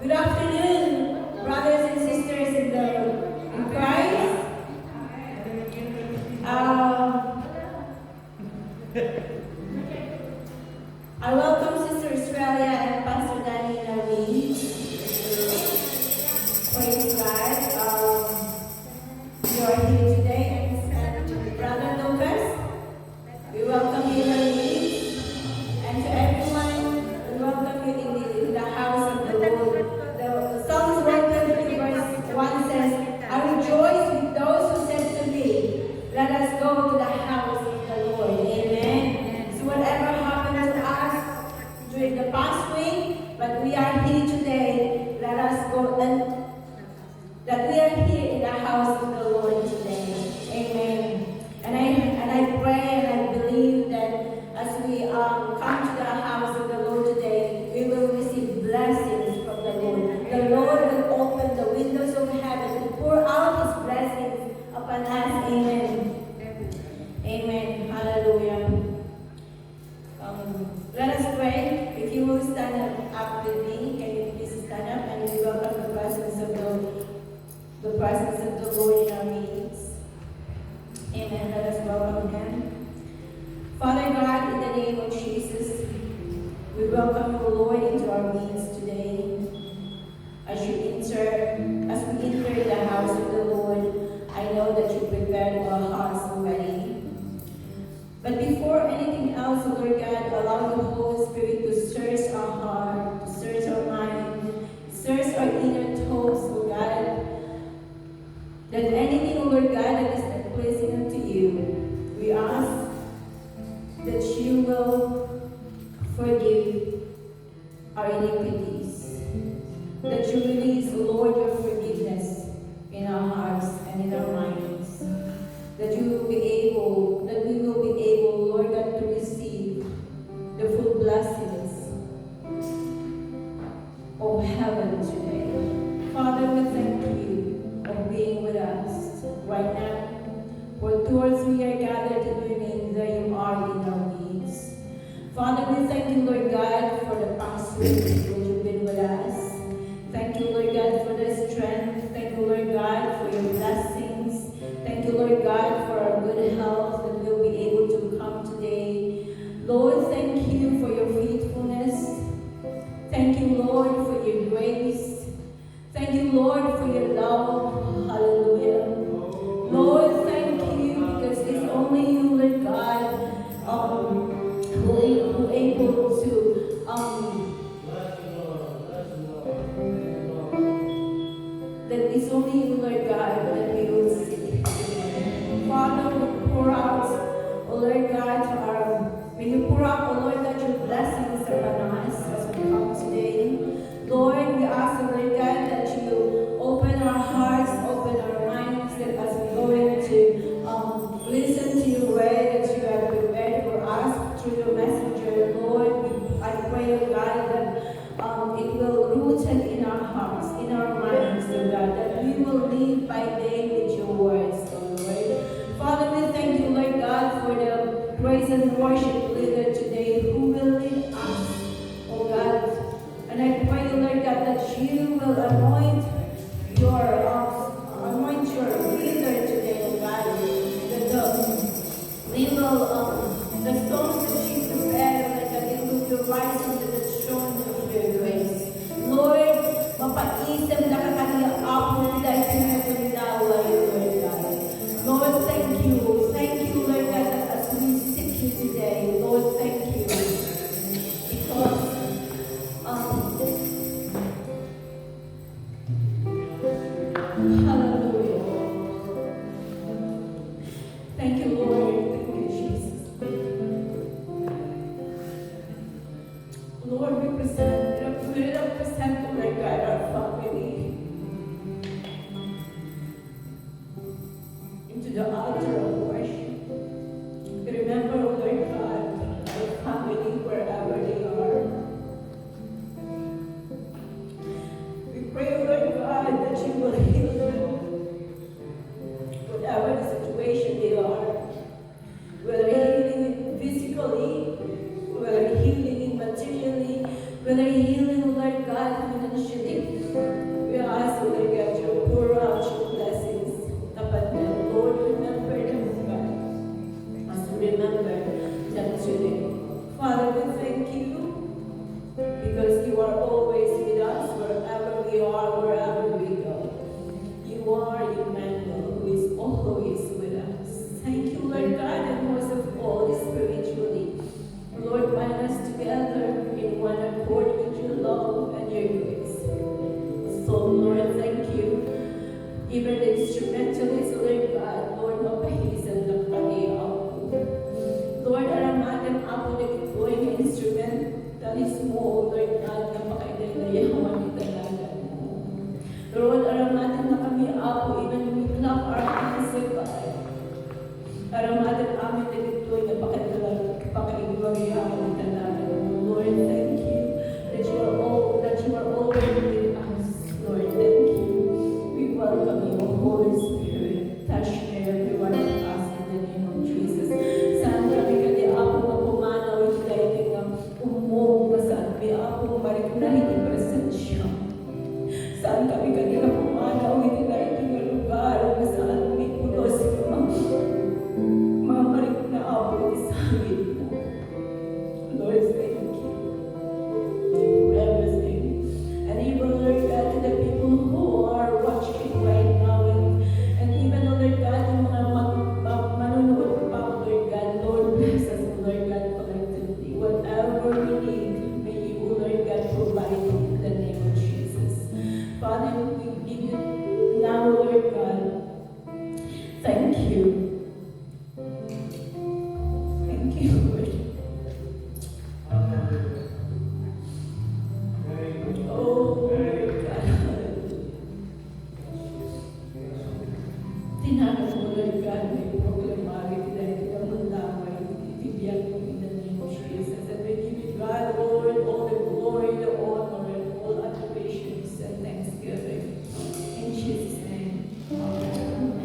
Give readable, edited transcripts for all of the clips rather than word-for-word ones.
Good afternoon, brothers and sisters in Christ. I welcome Sister Australia and Pastor Danny in our meeting. Praise God. You are here today, and Brother Lucas, we welcome you in our meeting. And to everyone, we welcome you in the house of the Lord. The Psalms 123 verse 1 says, I rejoice with those who said to me, let us go to the house of the Lord. Amen. So whatever happened to us during the past week, but we are here today, let us go and that we are here in the house of the Lord today. Amen. And I pray and I believe that as we come to the house of the Lord today, we will receive blessings from the Lord. The Lord will open the windows of heaven to pour out His blessings upon us. Amen. Amen. Hallelujah. Let us pray. If you will stand up with me, can you please stand up and we welcome the presence of the Lord in our meetings. Amen. Let us welcome Him. Father God, in the name of Jesus, we welcome you, Lord, into our meetings today. As we enter the house of the Lord, I know that you prepared our hearts already. But before anything else, Lord God, allow the Holy Spirit to search our heart, to search our mind, search our inner thoughts, Lord God. That anything, Lord God, that is not pleasing unto you, we ask that you will forgive our iniquities. That you release, Lord, your forgiveness in our hearts and in our minds. That we will be able, Lord God, to receive the full blessings of heaven today. Father, we thank you of being with us right now. For towards we are gathered in your name, there you are in our needs. Father, we thank you, Lord God, for the past week that you've been with us. Thank you, Lord God, for the strength. Thank you, Lord God, for your blessings. Thank you, Lord God, for our good health that we'll be able to come today. Lord, thank you for your faithfulness. Thank you, Lord, for your grace. Thank you, Lord, for your love. Hallelujah. Lord, thank you because it's only you, Lord God, who able to that it's only you, Lord God, that we will see. Father, we pour out, oh Lord God, may you pour out, oh Lord God, your blessings upon us as we come today. Lord, we ask, oh Lord God, that you open our hearts, open our minds, that as we go into listen to your word that you have prepared for us through your messenger, Lord, I pray, oh God, that it will rooted in our hearts, in our minds, oh God, that we will live by day with your words, oh Lord. Father, we thank you, Lord God, for the praise and worship leader today who will lead us, oh God. And I pray, Lord God, that you will anoint your leader today, oh God. The stones that she prepared, Lord God, it will rise into the throne of your grace. Lord, mapaisip na kakaniya apo dahil pinagpundawa yun, Lord God. Lord, thank you. Thank you, Lord God, that as we seek you today, Lord, thank you. Because hallelujah. Thank you, Lord. Thank you, Jesus. Lord, we represent, Lord God, our family into the altar of worship. Remember, Lord God, our family wherever they are. We pray, Lord God, that you will heal them, whatever the situation they are. Whether healing physically, whether healing materially, whether healing, Lord God, financially, song, Lord, thank you. Even the instrumentalist, Lord God, Lord, mapahisan ng pag-iaw. Lord, alam natin ako na ito'y na instrumentalist mo, Lord God, na pakailayawan ni talaga. Lord, alam natin na kami ako, even we clap our hands, Lord God. Alam natin amin na ito'y na pakailayawan ni talaga. Lord, thank you that you are already with us. Lord, thank you. We welcome you, Holy Spirit. Touch everyone of us in the name of Jesus. Saan kami kadi ako na pumanaw iti dahil nga umong saan kami ako marik na iti presensya. Saan kami kadi na pumanaw iti dahil nga lugar na saan kami pulos mga marik na ako iti sangit mo. Lord, thank you for everything. And even, Lord God, to the people who are watching right now, and even, Lord God, yung mga manunood pa, Lord God, Lord, bless us, Lord God, collectively. Whatever we need, may you, Lord God, provide in the name of Jesus. Father, we give you now, Lord God, thank you. Thank you, Lord. Oh, Lord God. Tinagal mo, Lord God, may proklamari dahil kinamundamay, itibiyag mo in the name of Jesus. And we give you, God, Lord, all the glory, the honor, and all adorations and thanksgiving. In Jesus' name. Amen.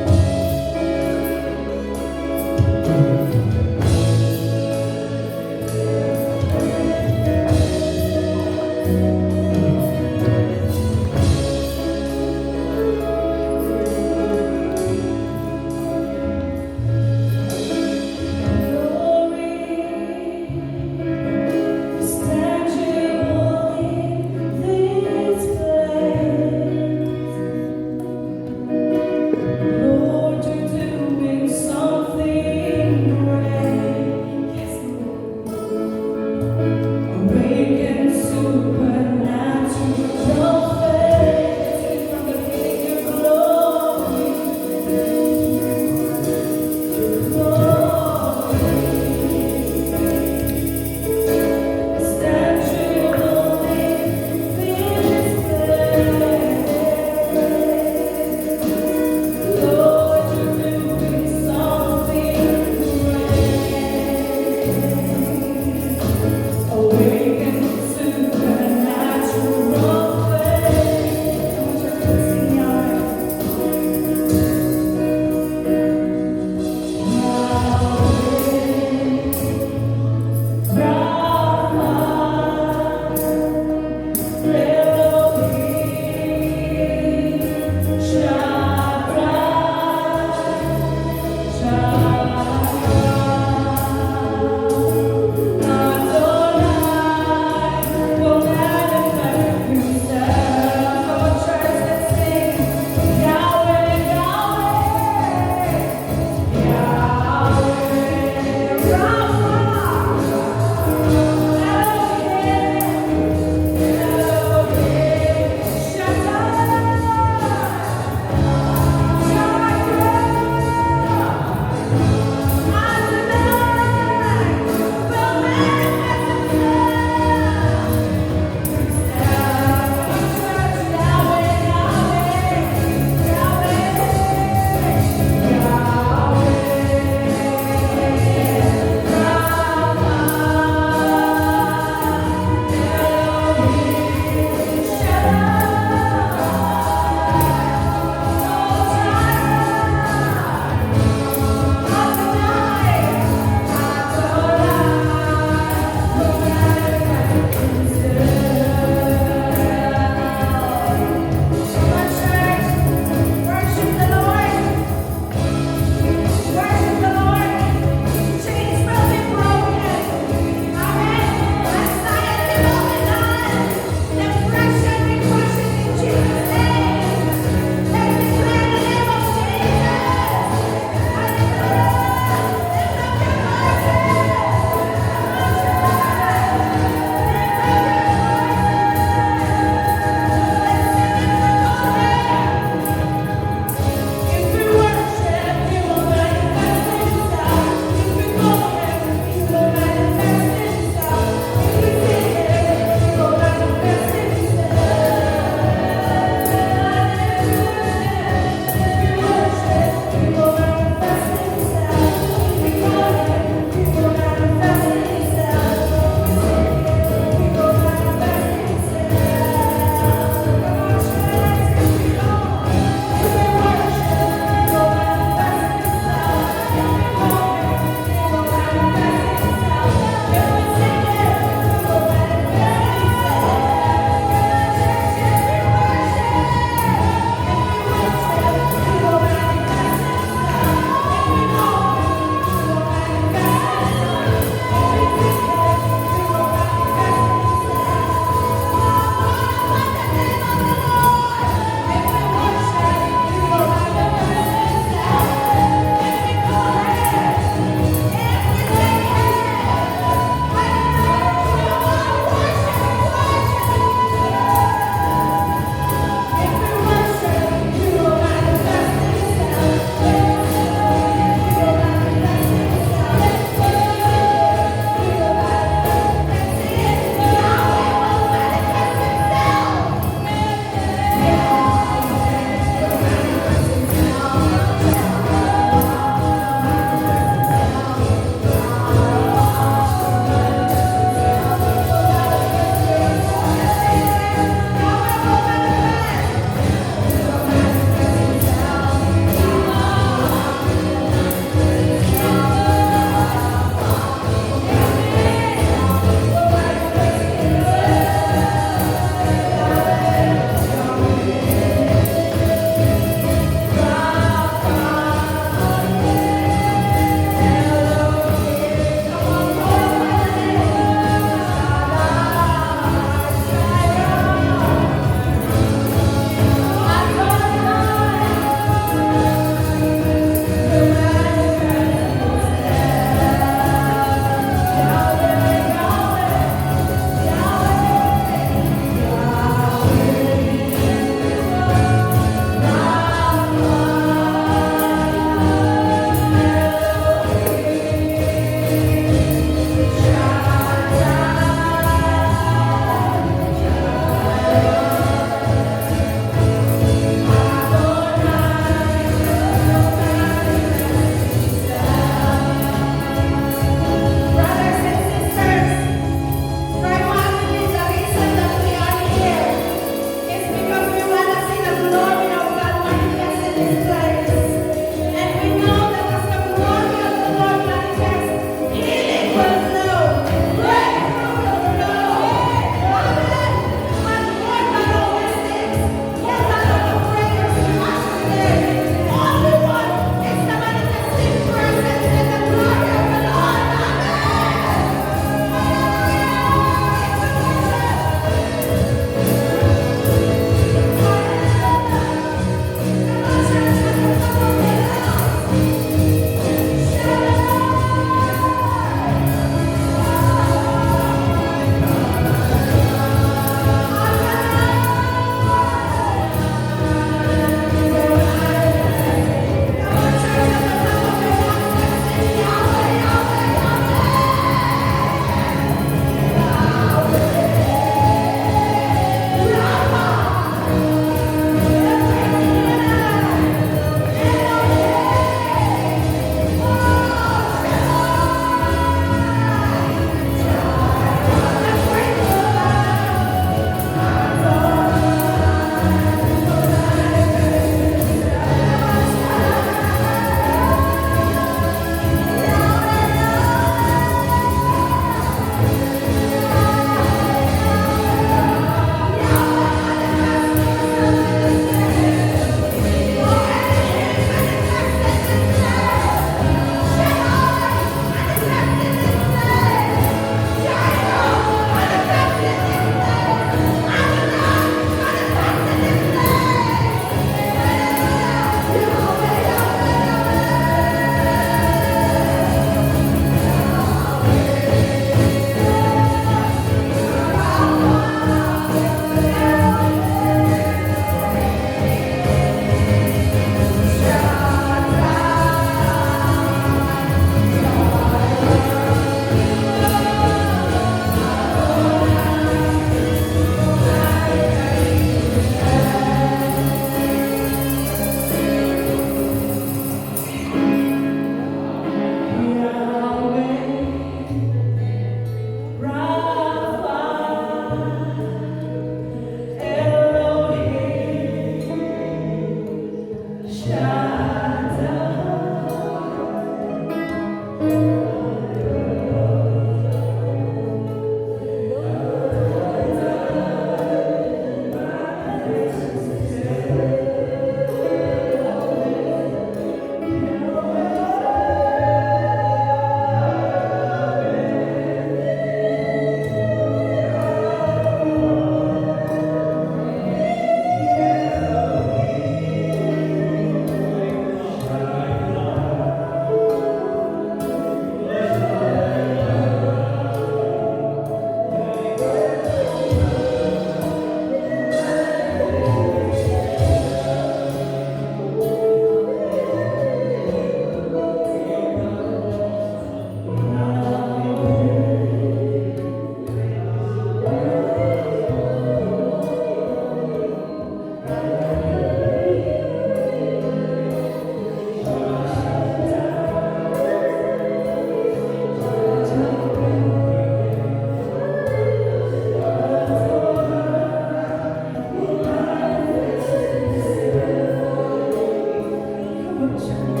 Thank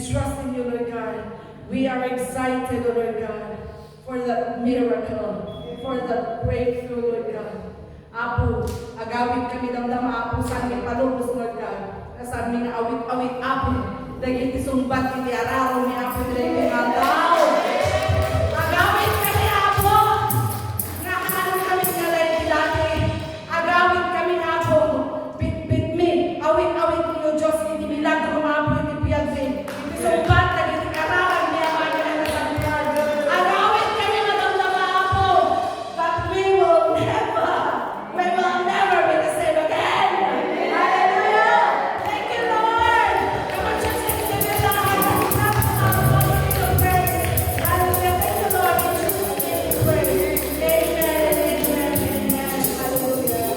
trust in you, Lord God. We are excited, O Lord God, for the miracle, for the breakthrough, Lord God. Apo, agawit kami damdama, Apo, sa aming palubos, Lord God. Sa aming awit-awit, Apo, daging isumbat, iti araw, ni Apo, daging agaw. Agawit kami, Apo, nga kanan kami ngalay dati. Agawit kami, Apo, bit-bit-min, awit-awit niyo, Diyos, iti milagro, Apo, iti piyagsin. Iti sumbat, daging karalan, niya, mga nasabihan. Agawit kami, madamdama, Apo, but we will never be the same again. Hallelujah. Thank you, Lord. Come on, just sing to the Lord. Praise. Hallelujah. Thank you, Lord. In Jesus' name we pray. Amen. Amen. Amen. Hallelujah.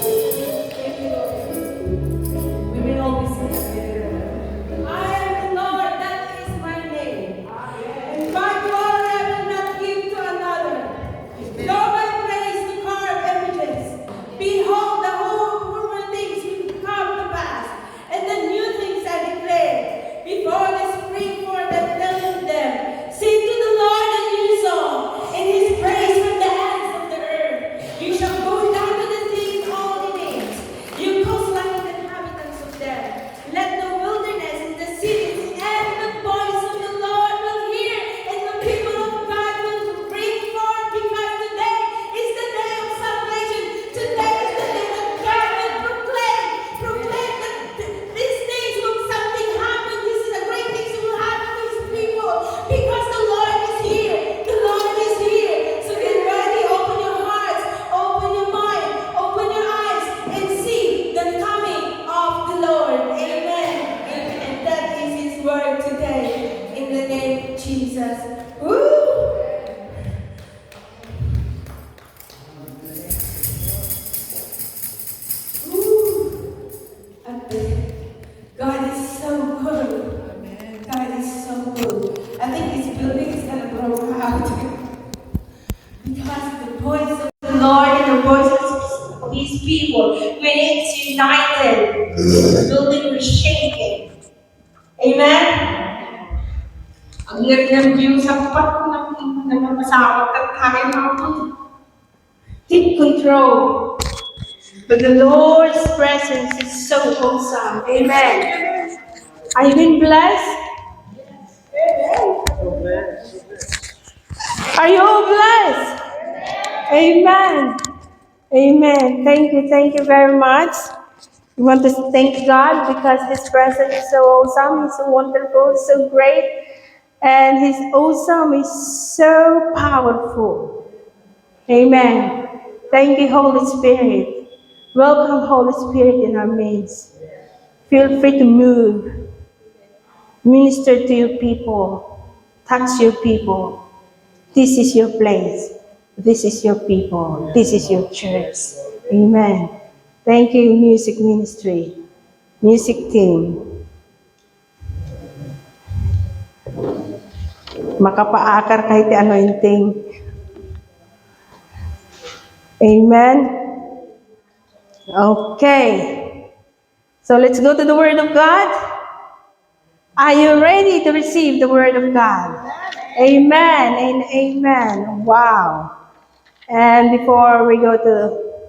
Thank you, Lord. We may all be seated. I am the Lord, that is my name. And my glory I will not give to another. Nor my praise to carved images. Behold, the former things will come to pass, and the new things I declare. Before they spring forth, I'm telling them, sing to the Lord a new song, and His praise from the ends of the earth. You shall go down to the sea in all the names, you coastline and inhabitants of them. Let the wilderness and the cities and the voice of the Lord will hear, and the people of God will bring forth, because today is the day of salvation. Today is the day that God will proclaim that these days will something happen. This is a great thing that will happen to His people, because the Lord is here. The Lord is here. So get ready. Open your hearts, open your mind, open your eyes, and see the coming of the Lord. Amen. And that is His word today. In the name of Jesus. Woo! God is so good. God is so good. I think this building is going to grow out because the voice of the Lord and the voices of His people, when it's united, the building is shaking. Amen? Ang lit ng view sa pat na masawat at kaya mga keep control. But the Lord's presence is so awesome. Amen. Are you being blessed? Are you all blessed? Amen. Amen. Thank you very much. We want to thank God because His presence is so awesome, He's so wonderful, so great, and His awesome is so powerful. Amen. Thank you, Holy Spirit. Welcome, Holy Spirit, in our midst. Feel free to move. Minister to your people. Touch your people. This is your place. This is your people. This is your church. Amen. Thank you, music ministry, music team. Makapaakar kahit anointing. Amen. Okay. So let's go to the Word of God. Are you ready to receive the Word of God? Amen and amen. Wow. And before we go to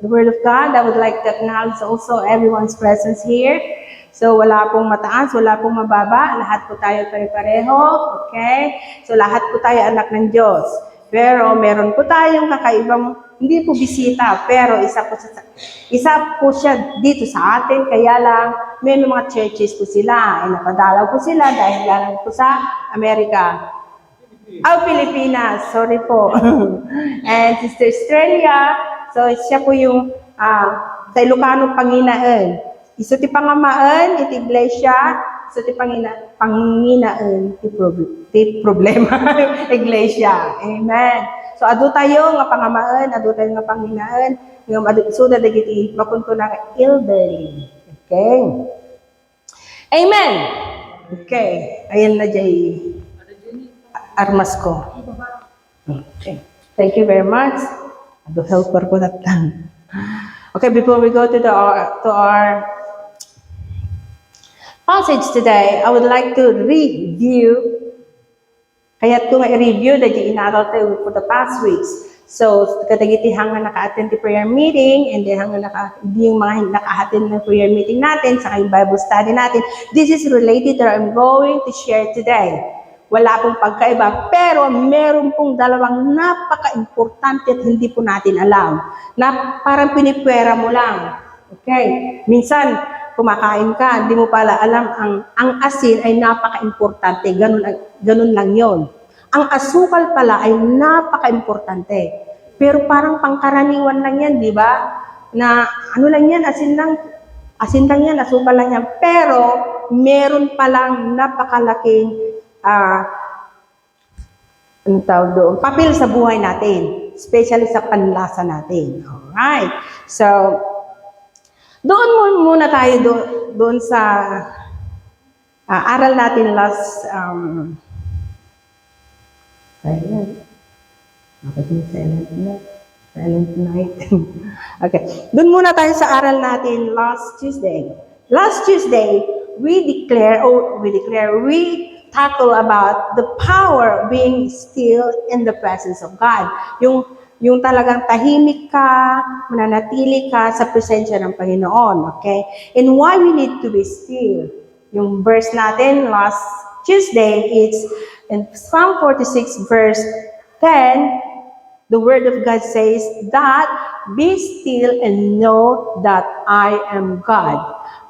the Word of God, I would like to acknowledge also everyone's presence here. So wala pong mataas, wala pong mababa. Lahat po tayo pare-pareho. Okay? So lahat po tayo anak ng Diyos. Pero meron po tayong kakaibang, hindi po bisita, pero isa po siya dito sa atin. Kaya lang, may mga churches po sila. Napadalaw po sila dahil galing po sa Amerika. Pilipinas. Sorry po. And Sister Australia, so siya po yung sa Ilocano Panginaan. Iso ti pangamaan, iti iglesia, iso ti panginaan, ti problema, iglesia. Amen. So adu tayo nga pangamaan, adu tayo nga panginaan, nga adu da dagiti makunto na elderly. Okay? Amen. Okay. Ayan na jay armas ko. Okay. Thank you very much. Ado helper ko that time. Okay, before we go to our passage today, I would like to review. Kaya ito nga i-review na di inaral tayo for the past weeks. So, katagiti hanga naka-attend the prayer meeting, and then hanga yung mga naka-attend ng prayer meeting natin, saka yung Bible study natin. This is related to what I'm going to share today. Wala pong pagkaiba, pero meron pong dalawang napaka-importante at hindi po natin alam. Na parang pinipwera mo lang. Okay? Minsan, kumakain ka, hindi mo pala alam ang asin ay napaka-importante. Ganun lang yon. Ang asukal pala ay napaka-importante. Pero parang pangkaraniwan lang yan, di ba? Na ano lang yan, asin lang yan, asukal lang yan. Pero meron palang napakalaking anong tawag doon? Papel sa buhay natin. Especially sa panlasa natin. Alright. So, doon muna tayo doon sa aral natin last silent night. Okay. Doon muna tayo sa aral natin last Tuesday. Last Tuesday, we tackle about the power of being still in the presence of God. Yung talagang tahimik ka, mananatili ka sa presensya ng Panginoon. Okay? And why we need to be still. Yung verse natin last Tuesday, it's in Psalm 46 verse 10, the word of God says that, "Be still and know that I am God.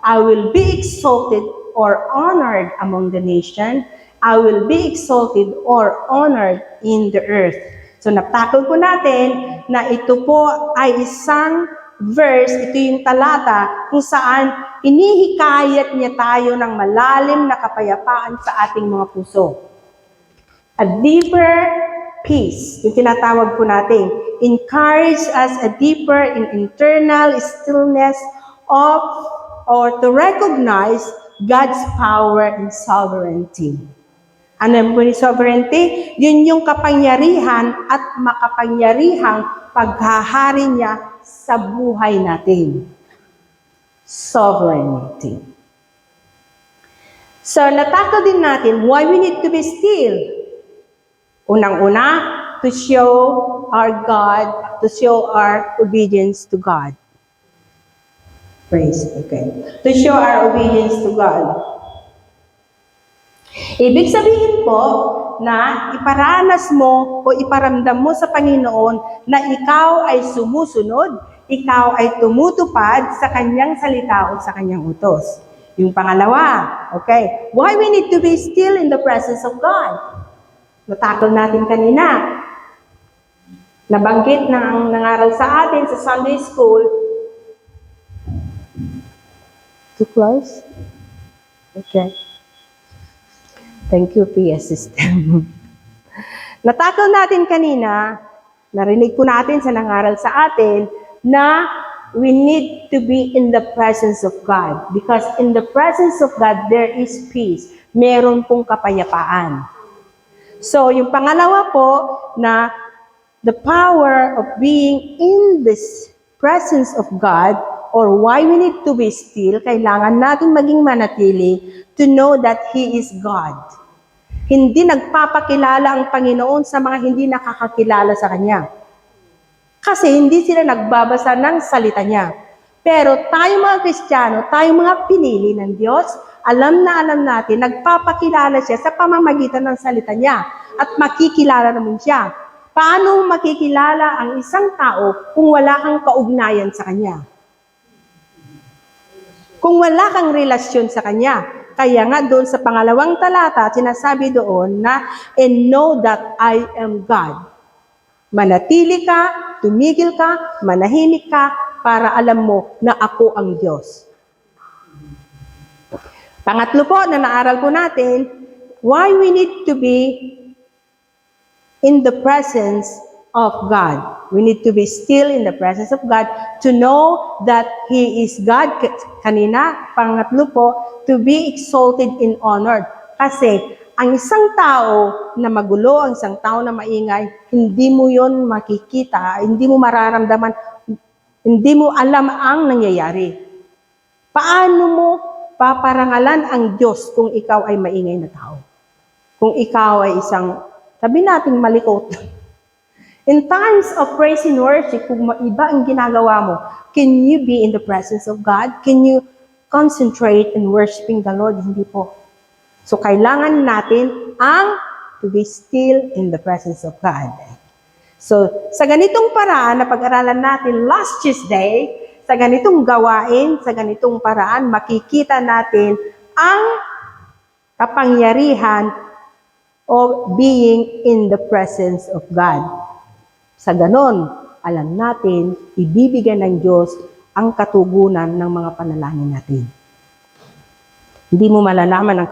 I will be exalted or honored among the nation. I will be exalted or honored in the earth." So natakol po natin na ito po ay isang verse, ito yung talata kung saan inihikayat niya tayo ng malalim na kapayapaan sa ating mga puso. A deeper peace, yung tinatawag po natin, encourage us a deeper in internal stillness of or to recognize God's power and sovereignty. Ano yung po ni sovereignty? Yun yung kapangyarihan at makapangyarihang paghahari niya sa buhay natin. Sovereignty. So, natakot din natin why we need to be still. Unang-una, to show our God, to show our obedience to God. Praise, okay. To show our obedience to God. Ibig sabihin po na iparanas mo o iparamdam mo sa Panginoon na ikaw ay sumusunod, ikaw ay tumutupad sa kanyang salita o sa kanyang utos. Yung pangalawa, okay, why we need to be still in the presence of God? Natakol natin kanina. Nabanggit na ang nangaral sa atin sa Sunday school. Too close? Okay. Thank you, PS system. Natakol natin kanina, narinig po natin sa nangaral sa atin, na we need to be in the presence of God. Because in the presence of God, there is peace. Meron pong kapayapaan. So, yung pangalawa po, na the power of being in this presence of God, or why we need to be still, kailangan natin maging manatili to know that He is God. Hindi nagpapakilala ang Panginoon sa mga hindi nakakakilala sa Kanya. Kasi hindi sila nagbabasa ng salita niya. Pero tayo mga Kristiyano, tayo mga pinili ng Diyos, alam na alam natin, nagpapakilala siya sa pamamagitan ng salita niya. At makikilala naman siya. Paano makikilala ang isang tao kung wala kang kaugnayan sa Kanya? Kung wala kang relasyon sa Kanya. Kaya nga doon sa pangalawang talata, sinasabi doon na, "And know that I am God." Manatili ka, tumigil ka, manahimik ka, para alam mo na ako ang Diyos. Pangatlo po na naaral po natin, why we need to be in the presence of God. We need to be still in the presence of God to know that He is God. Kanina, pangatlo po, to be exalted and honored. Kasi ang isang tao na magulo, ang isang tao na maingay, hindi mo yon makikita, hindi mo mararamdaman, hindi mo alam ang nangyayari. Paano paparangalan ang Diyos kung ikaw ay maingay na tao. Kung ikaw ay isang, sabi nating malikot. In times of praise and worship, kung iba ang ginagawa mo, can you be in the presence of God? Can you concentrate in worshiping the Lord? Hindi po. So, kailangan natin ang to be still in the presence of God. So, sa ganitong paraan na pag-aralan natin last Tuesday, sa ganitong gawain, sa ganitong paraan, makikita natin ang kapangyarihan of being in the presence of God. Sa ganon, alam natin, ibibigay ng Diyos ang katugunan ng mga panalangin natin. Hindi mo malalaman ang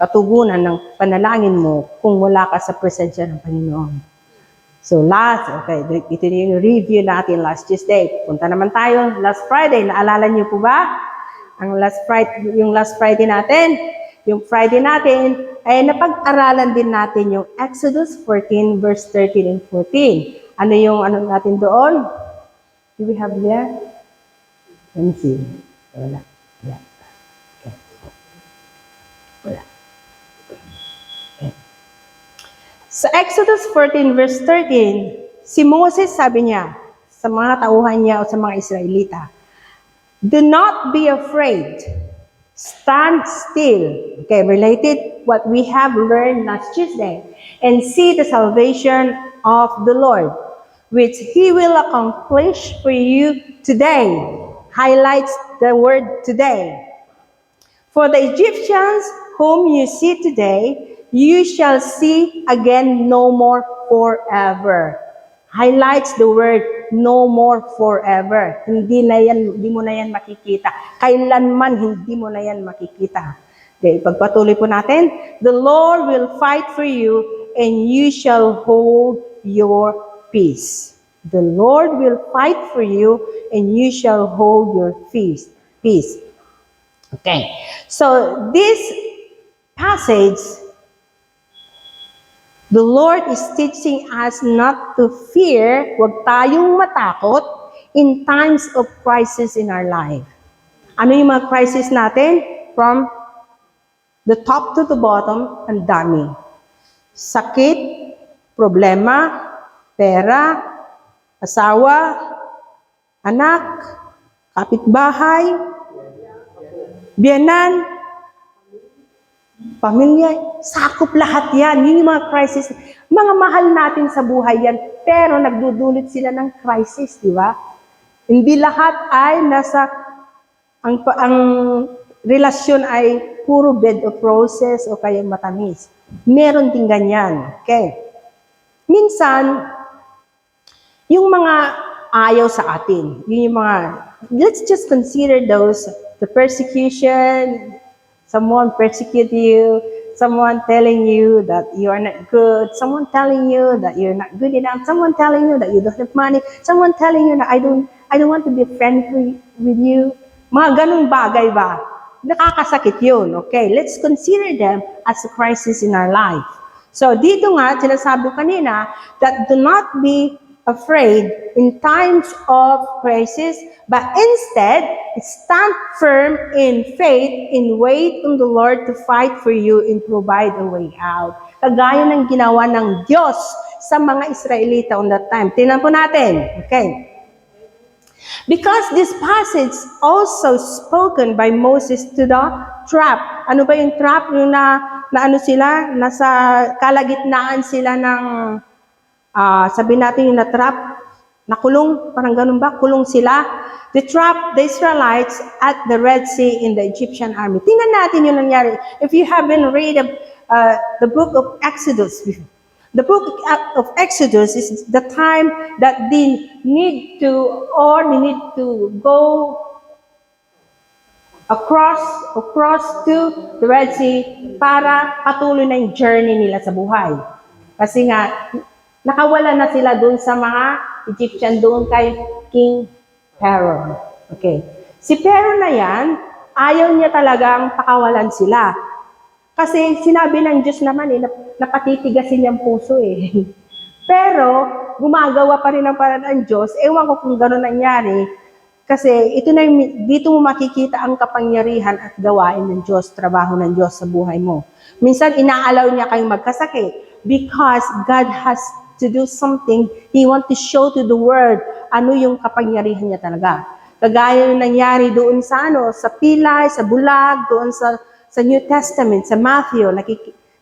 katugunan ng panalangin mo kung wala ka sa presensya ng Panginoon. So ito yung review natin last Tuesday. Punta naman tayo last Friday. Naalala niyo po ba? Yung last Friday natin. Yung Friday natin, ay napag-aralan din natin yung Exodus 14 verse 13 and 14. Ano yung natin doon? Do we have there? Let me see. Wala. Yeah. Okay. Wala. Okay. Sa Exodus 14 verse 13, si Moses sabi niya sa mga tauhan niya o sa mga Israelita, "Do not be afraid. Stand still." Okay, related what we have learned last Tuesday. "And see the salvation of the Lord, which He will accomplish for you today." Highlights the word today. "For the Egyptians whom you see today, you shall see again no more forever." Highlights the word no more forever. Hindi mo na yan makikita. Kailanman hindi mo na yan makikita. Okay, pagpatuloy po natin. "The Lord will fight for you and you shall hold your peace." The Lord will fight for you and you shall hold your peace. Okay. So this passage, the Lord is teaching us not to fear, huwag tayong matakot in times of crisis in our life. Ano yung mga crisis natin? From the top to the bottom, ang dami. Sakit, problema, pera, asawa, anak, kapitbahay, biyanan, pamilya, sakop lahat yan. Yun yung mga crisis. Mga mahal natin sa buhay yan, pero nagdudulot sila ng crisis, di ba? Hindi lahat ay ang relasyon ay puro bed of roses o kaya matamis. Meron din ganyan. Okay. Minsan, yung mga ayaw sa atin, yun yung mga, let's just consider those, the persecution, someone persecute you, someone telling you that you are not good, someone telling you that you're not good enough, someone telling you that you don't have money, someone telling you that I don't want to be a friend with you. Mga ganung bagay ba? Nakakasakit yun. Okay, let's consider them as a crisis in our life. So dito nga, sinasabi kanina, that do not be afraid in times of crisis, but instead, stand firm in faith and wait on the Lord to fight for you and provide a way out. Kagaya ng ginawa ng Diyos sa mga Israelita on that time. Tingnan po natin. Okay. Because this passage also spoken by Moses to the trap. Ano ba yung trap? Yung na ano sila? Nasa kalagitnaan sila ng sabi natin yung na-trap, nakulong, parang ganun ba? Kulong sila. They trapped the Israelites at the Red Sea in the Egyptian army. Tingnan natin yung nangyari. If you haven't read the book of Exodus, the book of Exodus is the time that they need to go across to the Red Sea para patuloy na yung journey nila sa buhay. Kasi nga, nakawala na sila doon sa mga Egyptian, doon kay King Pharaoh. Okay. Si Pharaoh na yan, ayaw niya talagang pakawalan sila. Kasi sinabi ng Diyos naman napatitigasin niyang puso eh. Pero, gumagawa pa rin ang paraan ng Diyos. Ewan ko kung gano'n nangyari. Kasi ito na dito mo makikita ang kapangyarihan at gawain ng Diyos, trabaho ng Diyos sa buhay mo. Minsan inaalaw niya kayong magkasakit because God has to do something. He want to show to the world ano yung kapangyarihan niya talaga. Kagaya yung nangyari doon sa sa Pilay, sa Bulag, doon sa New Testament, sa Matthew.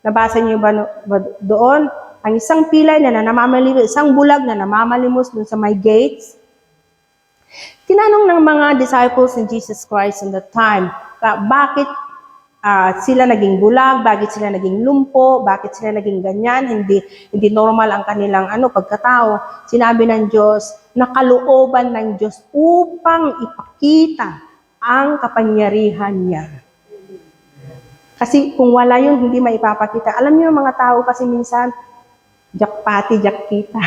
Nabasa niyo ba doon? Ang isang pilay na namamalimos, isang bulag na namamalimos doon sa may gates. Tinanong ng mga disciples ni Jesus Christ in that time, bakit sila naging bulag, bakit sila naging lumpo, bakit sila naging ganyan, hindi normal ang kanilang pagkatao. Sinabi ng Diyos, nakalooban ng Diyos upang ipakita ang kapangyarihan niya. Kasi kung wala yun, hindi maipapakita. Alam niyo mga tao kasi minsan, jakpati, jakkita.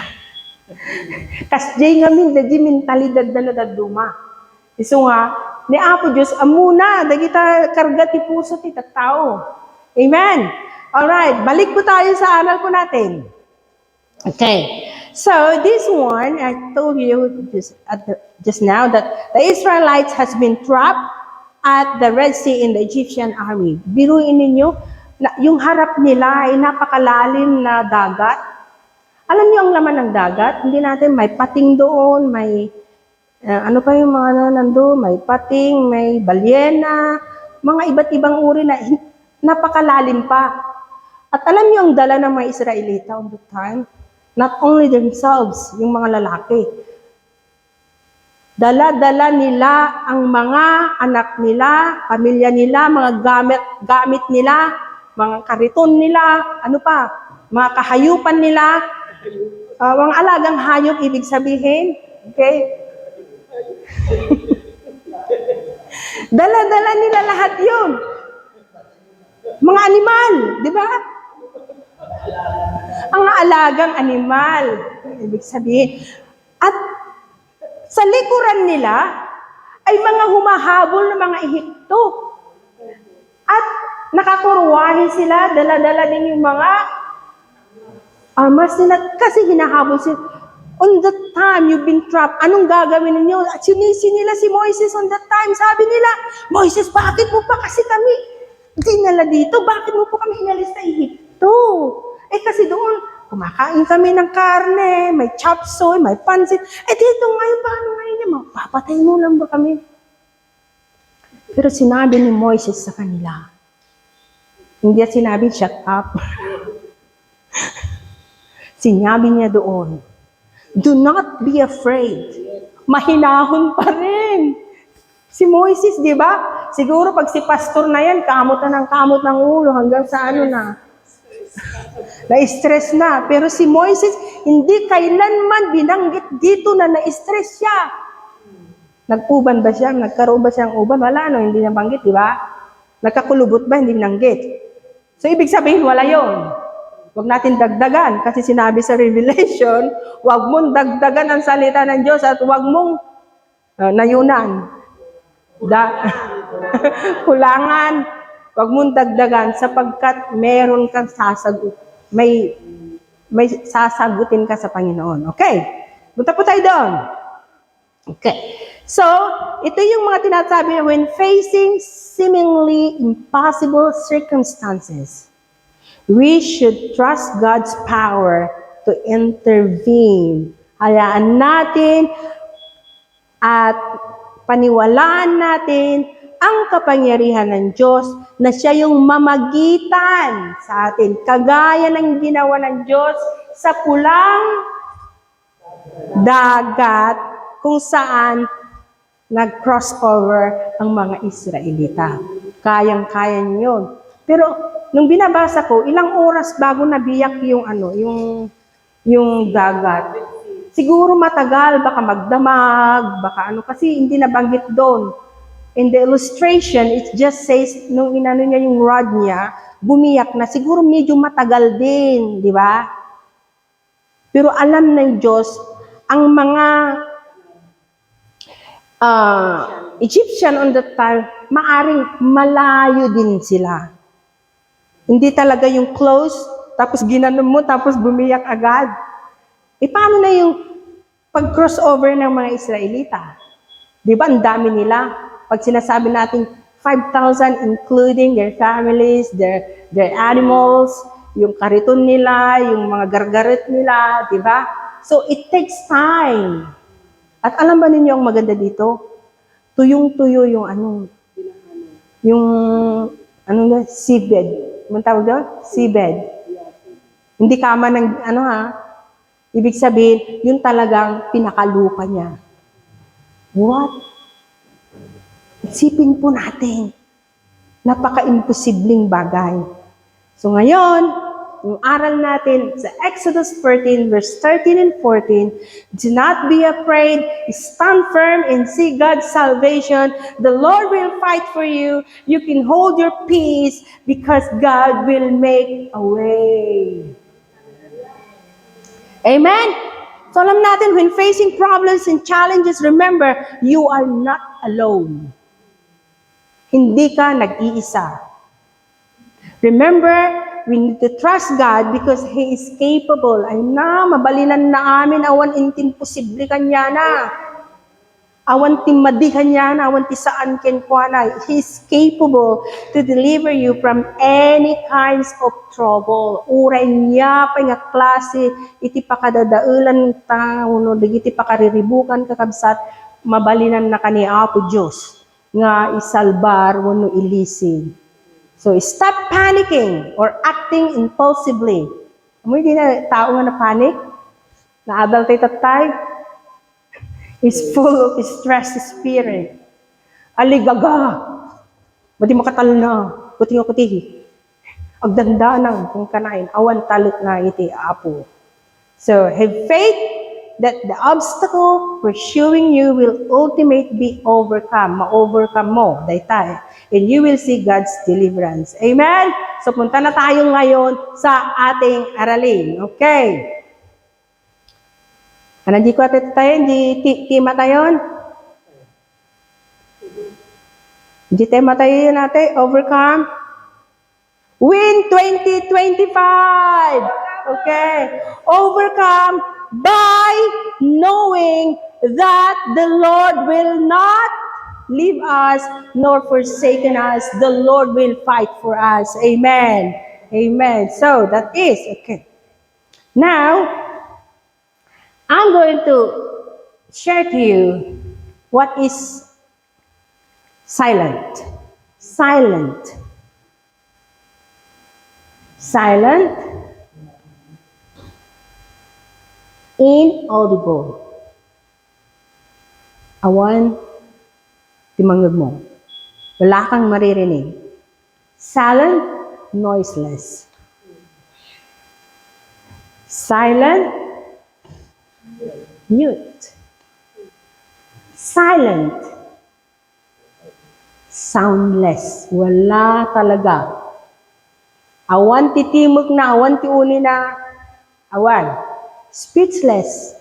Kas jay ngamin, di mentalidad na nadaduma. Iso nga, ni Apo Diyos, amuna, dagita karga ti puso ti tattao. Amen. Alright, balik po tayo sa aral po natin. Okay. So, this one, I told you just now that the Israelites has been trapped at the Red Sea in the Egyptian army. Biruin ninyo, yung harap nila ay napakalalim na dagat. Alam niyo ang laman ng dagat? Hindi natin, may pating doon, may, ano pa yung mga nandoon, may pating, may balyena, mga iba't ibang uri na napakalalim pa. At alam niyo ang dala ng mga Israelita on the time? Not only themselves, yung mga lalaki. Dala-dala nila ang mga anak nila, pamilya nila, mga gamit nila, mga kariton nila, ano pa, mga kahayupan nila, mga alagang hayop, ibig sabihin. Okay? Dala-dala nila lahat yun. Mga animal, di ba? Ang alagang animal, ibig sabihin. At sa likuran nila, ay mga humahabol na mga ihikto. At nakakurwahin sila, dala-dala din yung mga armas nila, kasi hinahabol sila. On that time, you've been trapped. Anong gagawin ninyo? At sinisi nila si Moises on that time. Sabi nila, Moises, bakit mo pa kasi kami dinala dito? Bakit mo po kami inalis sa Ehipto? Kasi doon, kumakain kami ng karne, may chop suey, may pansit. Dito ngayon, paano ngayon niya? Papatay mo lang ba kami? Pero sinabi ni Moises sa kanila, hindi niya sinabi, shut up. Sinabi niya doon, do not be afraid. Mahinahon pa rin. Si Moises, di ba? Siguro pag si pastor na yan, kamot ng ulo hanggang sa na-stress na. Pero si Moises, hindi kailanman binanggit dito na na-stress siya. Nag-uban ba siya? Nagkaroon ba siyang uban? Wala, hindi nabanggit, di ba? Nagkakulubot ba? Hindi binanggit. So, ibig sabihin, wala yon. Huwag natin dagdagan kasi sinabi sa Revelation, huwag mong dagdagan ang salita ng Diyos at huwag mong nayunan. Kulangan. Huwag mong dagdagan sapagkat meron kang sasagot. May sasagutin ka sa Panginoon. Okay? Punta po tayo doon. Okay. So, ito yung mga tinasabi when facing seemingly impossible circumstances. We should trust God's power to intervene. Hayaan natin at paniwalaan natin ang kapangyarihan ng Diyos na siya yung mamagitan sa atin. Kagaya ng ginawa ng Diyos sa pulang dagat kung saan nag-crossover ang mga Israelita. Kayang-kaya niyon. Pero nung binabasa ko, ilang oras bago nabiyak yung dagat. Siguro matagal, baka magdamag, baka kasi hindi nabanggit doon. In the illustration, it just says, nung inano niya yung rod niya, bumiyak na, siguro medyo matagal din, di ba? Pero alam ng Diyos, ang mga Egyptian on that time, maaring malayo din sila. Hindi talaga yung close, tapos ginanon mo, tapos bumiyak agad. Paano na yung pag-crossover ng mga Israelita? Di ba, ang dami nila. Pag sinasabi natin 5,000 including their families, their animals, yung kariton nila, yung mga gargaret nila, di ba? So it takes time. At alam ba ninyo ang maganda dito? Tuyong-tuyo yung seabed. Anong tawag doon? Seabed. Hindi kama ng ibig sabihin, yung talagang pinakalupa niya. What? Isipin po natin, napaka-imposibleng bagay. So ngayon, yung aral natin sa Exodus 14, verse 13 and 14, do not be afraid, stand firm and see God's salvation. The Lord will fight for you. You can hold your peace because God will make a way. Amen? So alam natin, when facing problems and challenges, remember, you are not alone. Hindi ka nag-iisa. Remember, we need to trust God because He is capable. Ay na, mabalinan na amin, awan intin posible kanya na. Awan timadi kanya na, awan ti saan ken kwa na. He is capable to deliver you from any kinds of trouble. Uray niya pa nga klase, iti pakadadaulan ta, iti pakariribukan kakabsat, mabalinan na kani Apo Diyos nga isalbar wano ilisig. So stop panicking or acting impulsively. Amoy di na tao nga na panic, na adult ay tatay, is full of stress spirit. Aligaga. Madi makatal na. Buti nga kutihi. Agdanda ng kung kanain. Awan talot na iti Apo. So have faith that the obstacle pursuing you will ultimately be overcome. Ma-overcome mo, daytay. And you will see God's deliverance. Amen? So punta na tayo ngayon sa ating aralin. Okay. Ano di ko atit tayo? Di tema tayo? Di tema tayo natin? Overcome? Win 2025! Okay. Overcome by knowing that the Lord will not leave us nor forsaken us. The Lord will fight for us. Amen. Amen. So that is, okay. Now, I'm going to share to you what is silent. Silent. Silent. Inaudible. Awan, timangag mo. Wala kang maririnig. Silent, noiseless. Silent, mute. Silent, soundless. Wala talaga. Awan titimok na, awan tiuni na. Awan. Speechless,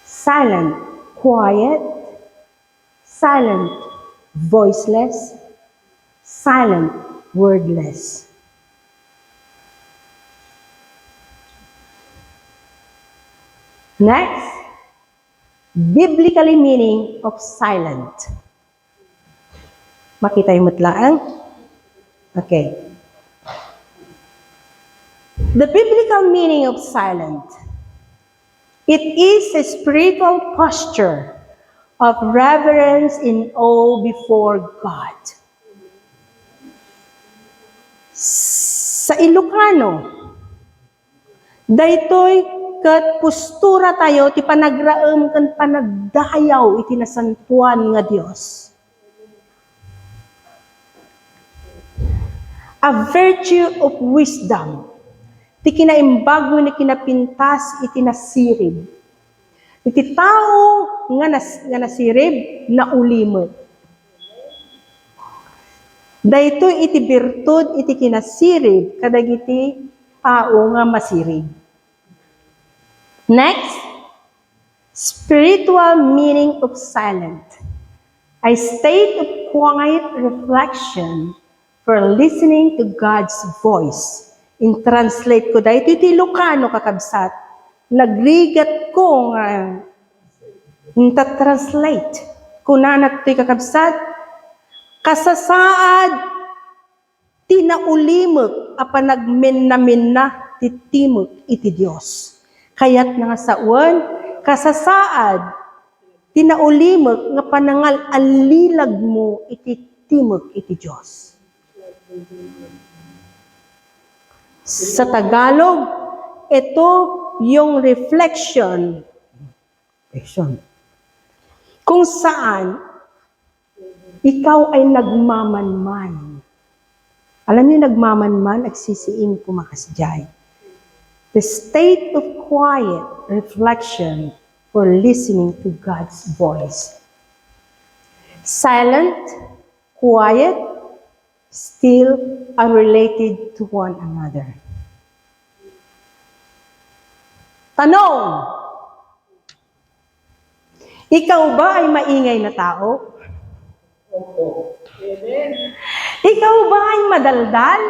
silent, quiet, silent, voiceless, silent, wordless. Next, biblically meaning of silent. Makita yung mutlaan? Okay. The biblical meaning of silent. It is a spiritual posture of reverence and awe before God. Sa Ilocano, daytoy kat postura tayo ti panagraem ken panagdayaw iti nasantuan nga Dios. A virtue of wisdom. Iti kinaimbag mo ni kinapintas iti nasirib. Iti tao nga nasirib na ulimot. Dayto iti birtud iti kinasirib kadagiti tao nga masirib. Next, spiritual meaning of silent. A state of quiet reflection for listening to God's voice. In translate ko dahil iti Ilocano kakabsat, nagrigat ko nga Translate. Kunanat ti kakabsat, kasasaad, tinaulimag, apan nagmin na titimag iti Diyos. Kaya't nga sa uwan, kasasaad, tinaulimag, nga panangal alilag mo iti timag iti Diyos. Sa Tagalog, ito yung reflection kung saan ikaw ay nagmamanman. Alam niyo, nagmamanman, nagsisiing kumakasjay. The state of quiet reflection for listening to God's voice. Silent, quiet, still are related to one another. Tanong, ikaw ba ay maingay na tao? Ikaw ba ay madaldal?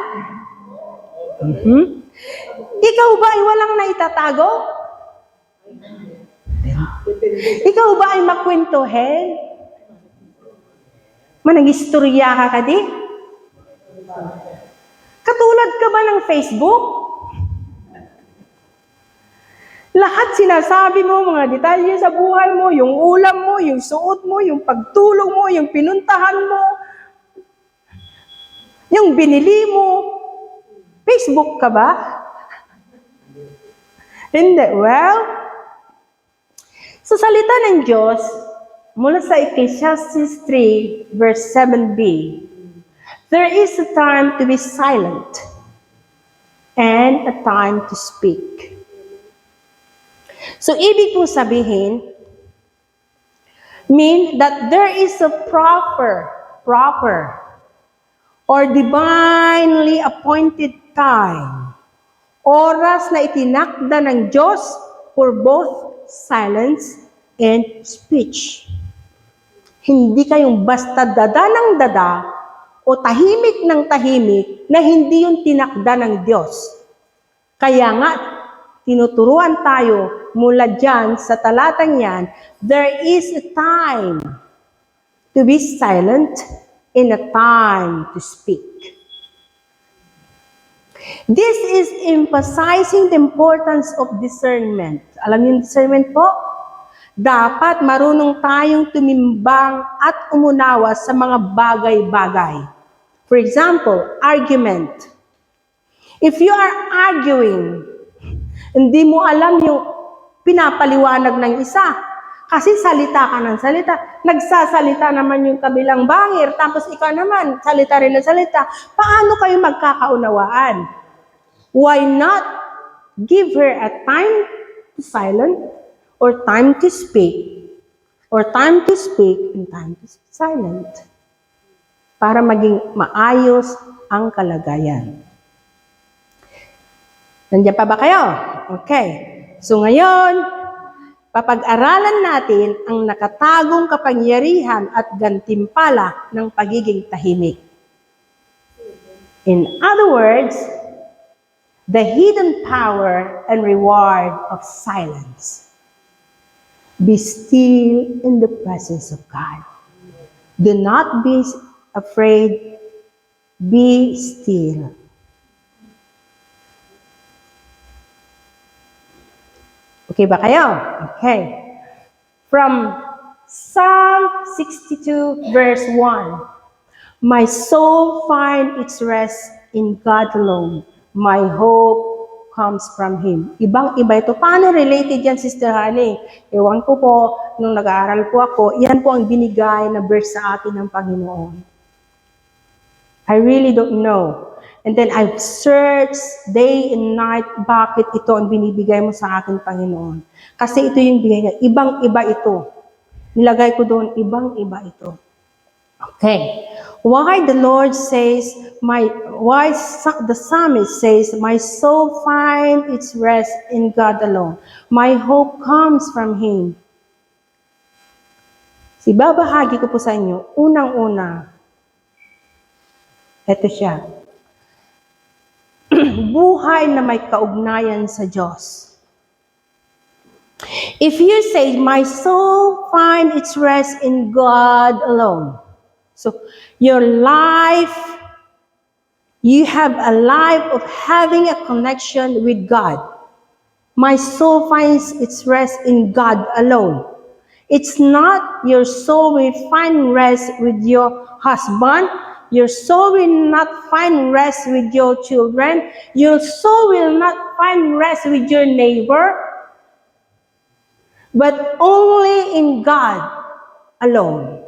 Ikaw ba ay walang naitatago? Ikaw ba ay makwentuhin? Manag-istorya ka kadi? Katulad ka ba ng Facebook? Lahat sinasabi mo, mga detalye sa buhay mo, yung ulam mo, yung suot mo, yung pagtulog mo, yung pinuntahan mo, yung binili mo. Facebook ka ba? Hindi. Well, sa salita ng Diyos, mula sa Ecclesiastes 3, verse 7b, there is a time to be silent and a time to speak. So, ibig po sabihin, mean that there is a proper or divinely appointed time, oras na itinakda ng Diyos for both silence and speech. Hindi kayong basta dada ng dada o tahimik ng tahimik na hindi yung tinakda ng Diyos. Kaya nga, tinuturuan tayo mula dyan sa talatang yan, there is a time to be silent and a time to speak. This is emphasizing the importance of discernment. Alam niyo yung discernment po? Dapat marunong tayong tumimbang at umunawa sa mga bagay-bagay. For example, argument. If you are arguing, hindi mo alam yung pinapaliwanag ng isa. Kasi salita ka ng salita. Nagsasalita naman yung kabilang bangir, tapos ikaw naman, salita rin ng salita. Paano kayo magkakaunawaan? Why not give her a time to silent, or time to speak, or time to speak and time to silent? Para maging maayos ang kalagayan. Nandiyan pa ba kayo? Okay. So ngayon, papag-aralan natin ang nakatagong kapangyarihan at gantimpala ng pagiging tahimik. In other words, the hidden power and reward of silence. Be still in the presence of God. Do not be afraid. Be still. Okay ba kayo? Okay. From Psalm 62 verse 1. My soul find its rest in God alone. My hope comes from Him. Ibang-iba ito. Paano related yan, Sister Honey? Ewan ko po, nung nag-aaral po ako, yan po ang binigay na verse sa atin ng Panginoon. I really don't know. And then I've searched day and night, bakit ito ang binibigay mo sa akin, Panginoon? Kasi ito yung bigay niya. Ibang-iba ito. Nilagay ko doon, ibang-iba ito. Okay. Why the Lord says, why the psalmist says, my soul finds its rest in God alone. My hope comes from Him. Ibabahagi ko po sa inyo, unang-una, ito siya. Buhay na may kaugnayan sa Diyos. If you say, my soul find its rest in God alone. So your life, you have a life of having a connection with God. My soul finds its rest in God alone. It's not your soul will find rest with your husband. Your soul will not find rest with your children. Your soul will not find rest with your neighbor, but only in God alone.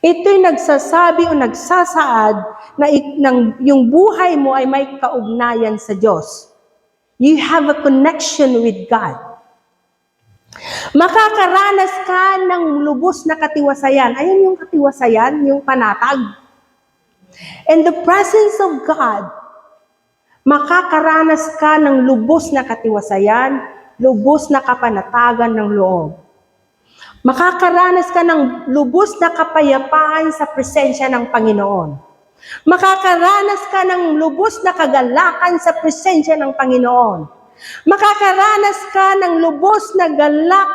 Ito'y nagsasabi o nagsasaad na yung buhay mo ay may kaugnayan sa Diyos. You have a connection with God. Makakaranas ka ng lubos na katiwasayan. Ayan yung katiwasayan, yung panatag. In the presence of God, makakaranas ka ng lubos na katiwasayan, lubos na kapanatagan ng loob. Makakaranas ka ng lubos na kapayapaan sa presensya ng Panginoon. Makakaranas ka ng lubos na kagalakan sa presensya ng Panginoon. Makakaranas ka ng lubos na galak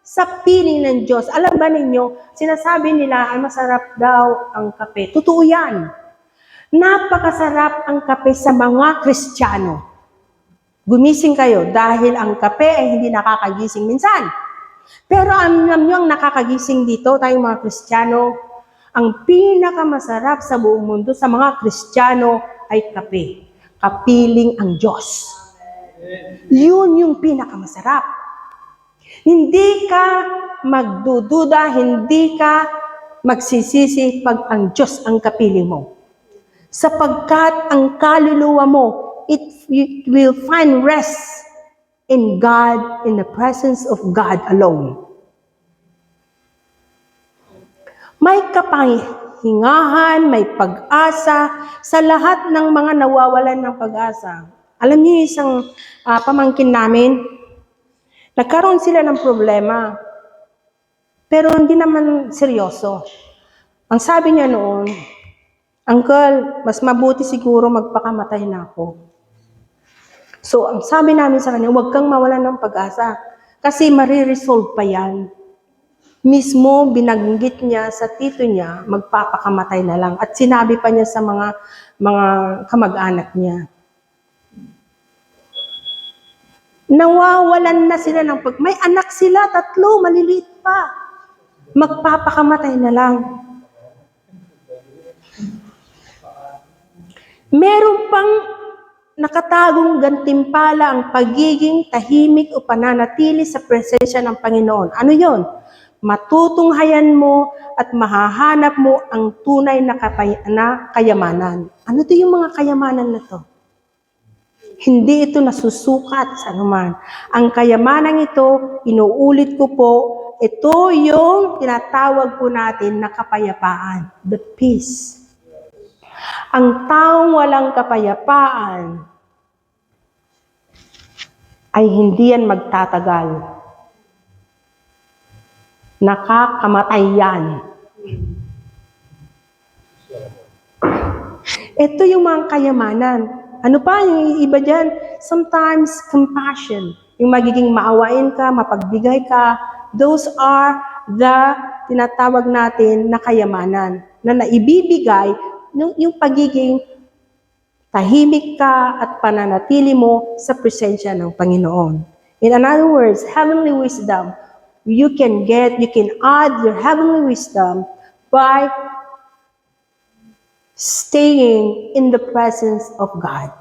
sa piling ng Diyos. Alam ba ninyo, sinasabi nila, ay masarap daw ang kape. Totoo yan. Napakasarap ang kape sa mga Kristiyano. Gumising kayo dahil ang kape ay hindi nakakagising minsan. Pero alam nyo ang nakakagising dito, tayong mga Kristiyano, ang pinakamasarap sa buong mundo sa mga Kristiyano ay kape. Kapiling ang Diyos. Yun yung pinakamasarap. Hindi ka magdududa, hindi ka magsisisi pag ang Diyos ang kapiling mo. Sapagkat ang kaluluwa mo, it will find rest in God, in the presence of God alone. May kapahingahan, may pag-asa sa lahat ng mga nawawalan ng pag-asa. Alam niyo isang pamangkin namin, nagkaroon sila ng problema, pero hindi naman seryoso. Ang sabi niya noon, Uncle, mas mabuti siguro magpakamatay na ako. So, ang sabi namin sa kanya, huwag kang mawalan ng pag-asa. Kasi mariresolve pa yan. Mismo, binanggit niya sa tito niya, magpapakamatay na lang. At sinabi pa niya sa mga kamag-anak niya. Nawawalan na sila ng may anak sila, 3, maliliit pa. Magpapakamatay na lang. Meron pang nakatagong gantimpala ang pagiging tahimik o pananatili sa presensya ng Panginoon. Ano yon? Matutunghayan mo at mahahanap mo ang tunay na kayamanan. Ano to yung mga kayamanan na to? Hindi ito nasusukat sa anuman. Ang kayamanan ito, inuulit ko po, ito yung tinatawag po natin na kapayapaan. The peace. Ang taong walang kapayapaan ay hindi yan magtatagal. Nakakamatay yan. Ito yung mga kayamanan. Ano pa yung iba dyan? Sometimes compassion. Yung magiging maawain ka, mapagbigay ka. Those are the tinatawag natin na kayamanan. Na naibibigay yung pagiging tahimik ka at pananatili mo sa presensya ng Panginoon. In other words, heavenly wisdom, you can add your heavenly wisdom by staying in the presence of God.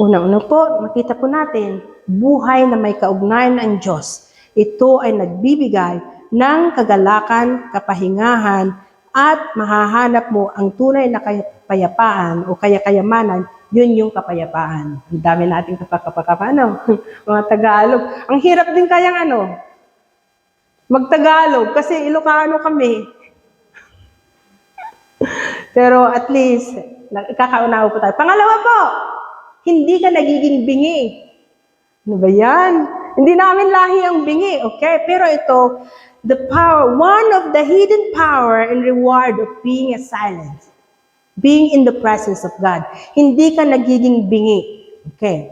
Una-una po, makita po natin, buhay na may kaugnayan ng Diyos. Ito ay nagbibigay ng kagalakan, kapahingahan, at mahahanap mo ang tunay na kapayapaan o kayamanan, yun yung kapayapaan. Ang dami nating kapakapakapano, mga Tagalog. Ang hirap din kayang mag-Tagalog kasi Ilocano kami. Pero at least, kakaunawa po tayo. Pangalawa po, hindi ka nagiging bingi. Ano ba yan? Hindi namin lahi ang bingi, okay? Pero ito, the power, one of the hidden power and reward of being silent. Being in the presence of God. Hindi ka nagiging bingi. Okay.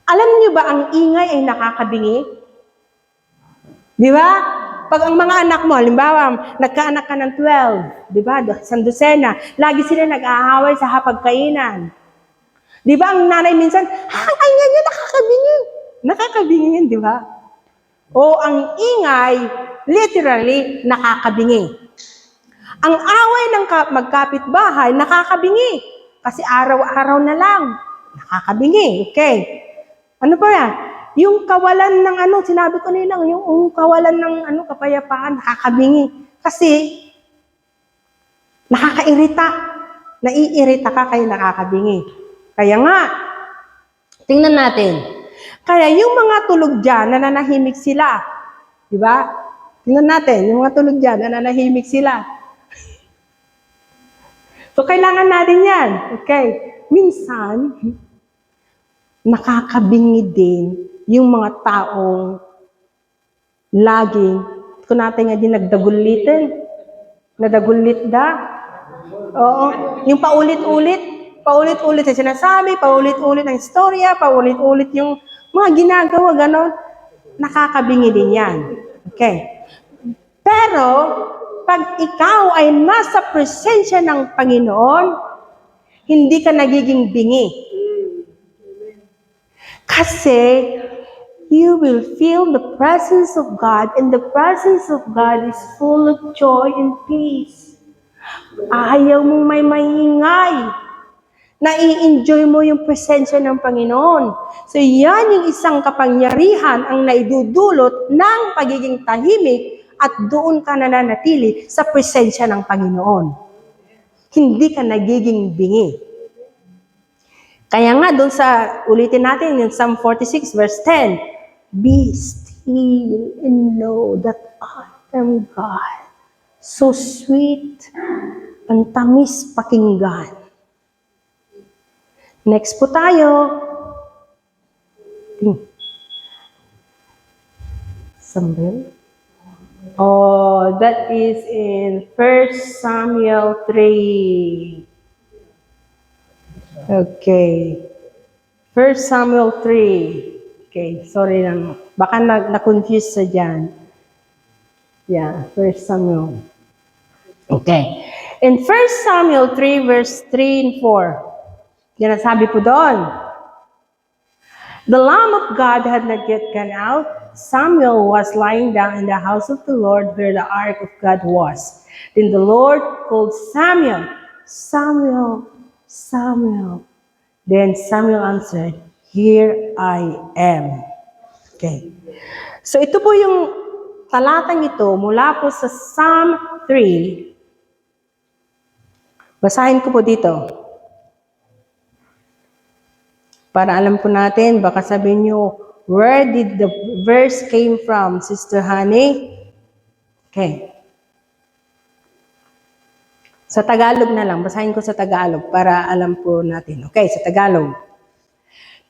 Alam niyo ba ang ingay ay nakakabingi? Di ba? Pag ang mga anak mo, halimbawa, nagkaanak ka ng 12, di ba? Isang dosena, lagi sila nag-aaway sa hapagkainan. Di ba ang nanay minsan, ang ingay niya nakakabingi. Nakakabingi yun, di ba? O ang ingay, literally, nakakabingi. Ang away ng magkapitbahay, nakakabingi. Kasi araw-araw na lang, nakakabingi. Okay. Ano pa yan? Yung kawalan ng sinabi ko nila, yung kawalan ng kapayapaan, nakakabingi. Kasi, nakakairita. Naiirita ka kaya nakakabingi. Kaya nga, tingnan natin. Kaya yung mga tulog dyan, nananahimik sila. Di ba? Tingnan natin, yung mga tulog dyan, nananahimik sila. So, kailangan natin yan. Okay. Minsan, nakakabingi din yung mga taong laging, kung natin nga din nagdagulitin, nadagulit da. Oo, yung paulit-ulit ang sinasabi, paulit-ulit ang istorya, paulit-ulit yung mga ginagawa, ganon. Nakakabingi din yan. Okay. Pero, pag ikaw ay nasa presensya ng Panginoon, hindi ka nagiging bingi. Kasi, you will feel the presence of God, and the presence of God is full of joy and peace. Ayaw mong may maingay. Nai-enjoy mo yung presensya ng Panginoon. So, yan yung isang kapangyarihan ang naidudulot ng pagiging tahimik at doon ka nananatili sa presensya ng Panginoon. Hindi ka nagiging bingi. Kaya nga, doon sa, ulitin natin yung Psalm 46 verse 10, be still and know that I am God. So sweet, ang tamis pakinggan. Next po tayo. Samuel? Oh, that is in 1 Samuel 3. Okay. 1 Samuel 3. Okay, sorry lang. Baka na-confuse sa dyan. Yeah, 1 Samuel. Okay. In 1 Samuel 3, verse 3 and 4, yan ang sabi po doon. The Lamb of God had not yet gone out. Samuel was lying down in the house of the Lord where the ark of God was. Then the Lord called Samuel, Samuel, Samuel. Then Samuel answered, here I am. Okay. So ito po yung talatang ito mula po sa Psalm 3. Basahin ko po dito. Para alam po natin, baka sabihin nyo, where did the verse came from, Sister Honey? Okay. Sa Tagalog na lang, basahin ko sa Tagalog para alam po natin. Okay, sa Tagalog.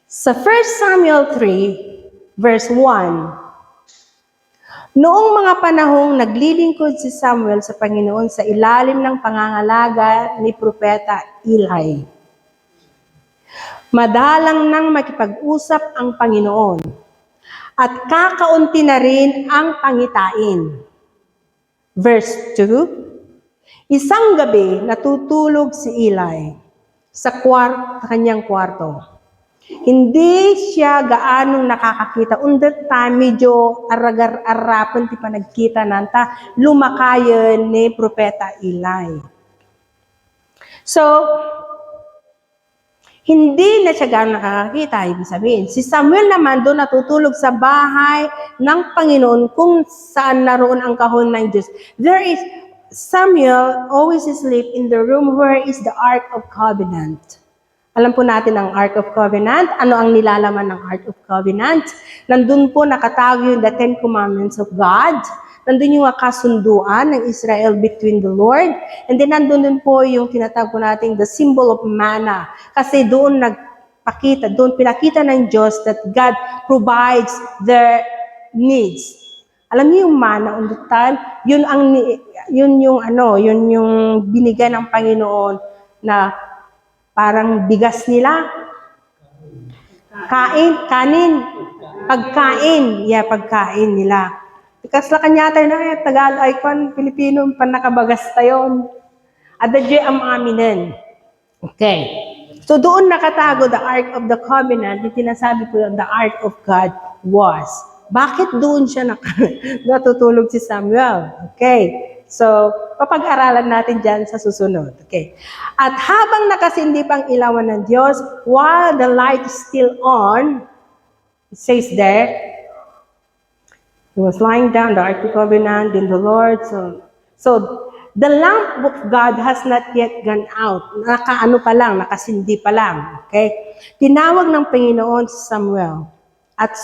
Sa 1 Samuel 3, verse 1, noong mga panahong naglilingkod si Samuel sa Panginoon sa ilalim ng pangangalaga ni Propeta Eli, madalang nang makipag-usap ang Panginoon at kakaunti na rin ang pangitain. Verse 2, isang gabi natutulog si Eli sa kanyang kwarto. Hindi siya gaanong nakakakita. On that time, medyo aragar-arapan, di pa nagkita nanta, lumakayan ni Propeta Eli. So, hindi na siya gaanong nakakakita, ibig sabihin. Si Samuel naman doon natutulog sa bahay ng Panginoon kung saan naroon ang kahon ng Diyos. Samuel always sleep in the room where is the Ark of Covenant. Alam po natin ang Ark of Covenant. Ano ang nilalaman ng Ark of Covenant? Nandun po nakatago yung the Ten Commandments of God. Nandun yung kasunduan ng Israel between the Lord. And then nandun din po yung tinatawag po natin the symbol of manna. Kasi doon pinakita ng Diyos that God provides their needs. Alam niyo yung manna on the time, yun yung binigay ng Panginoon na parang bigas nila. Pagkain. Yeah, pagkain nila. Because la kanya tayo na Tagalog icon, Pilipino, panakabagas tayo. Adadyo ang aminin. Okay. So doon nakatago the Ark of the Covenant, yung tinasabi ko yung the Ark of God was. Bakit doon siya natutulog si Samuel? Okay. So, papag-aralan natin dyan sa susunod. Okay. At habang nakasindi pang ilawan ng Diyos, while the light is still on, it says there, he was lying down, the Ark of the Covenant, in the Lord. So the lamp of God has not yet gone out. Nakaano pa lang, nakasindi pa lang. Okay? Tinawag ng Panginoon si Samuel at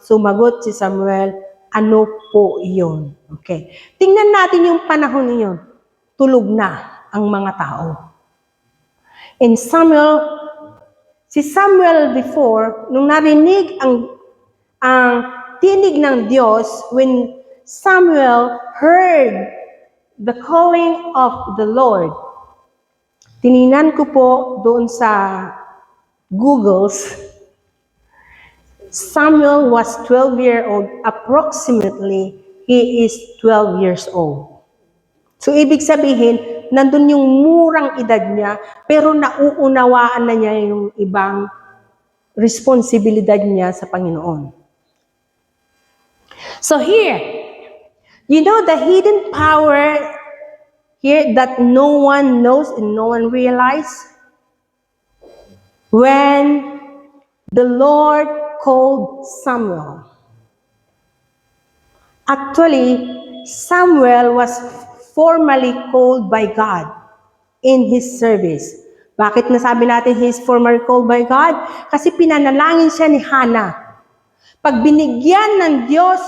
sumagot si Samuel, ano po iyon? Okay. Tingnan natin yung panahon niyon. Tulog na ang mga tao. In si Samuel before, nung narinig ang tinig ng Diyos, when Samuel heard the calling of the Lord, tiningnan ko po doon sa Googles, Samuel was 12 years old. Approximately, he is 12 years old. So, ibig sabihin, nandun yung murang edad niya, pero nauunawaan na niya yung ibang responsibilidad niya sa Panginoon. So here, you know the hidden power here that no one knows and no one realizes? When the Lord called Samuel. Actually, Samuel was formally called by God in his service. Bakit nasabi natin he is formally called by God? Kasi pinanalangin siya ni Hannah. Pag binigyan ng Diyos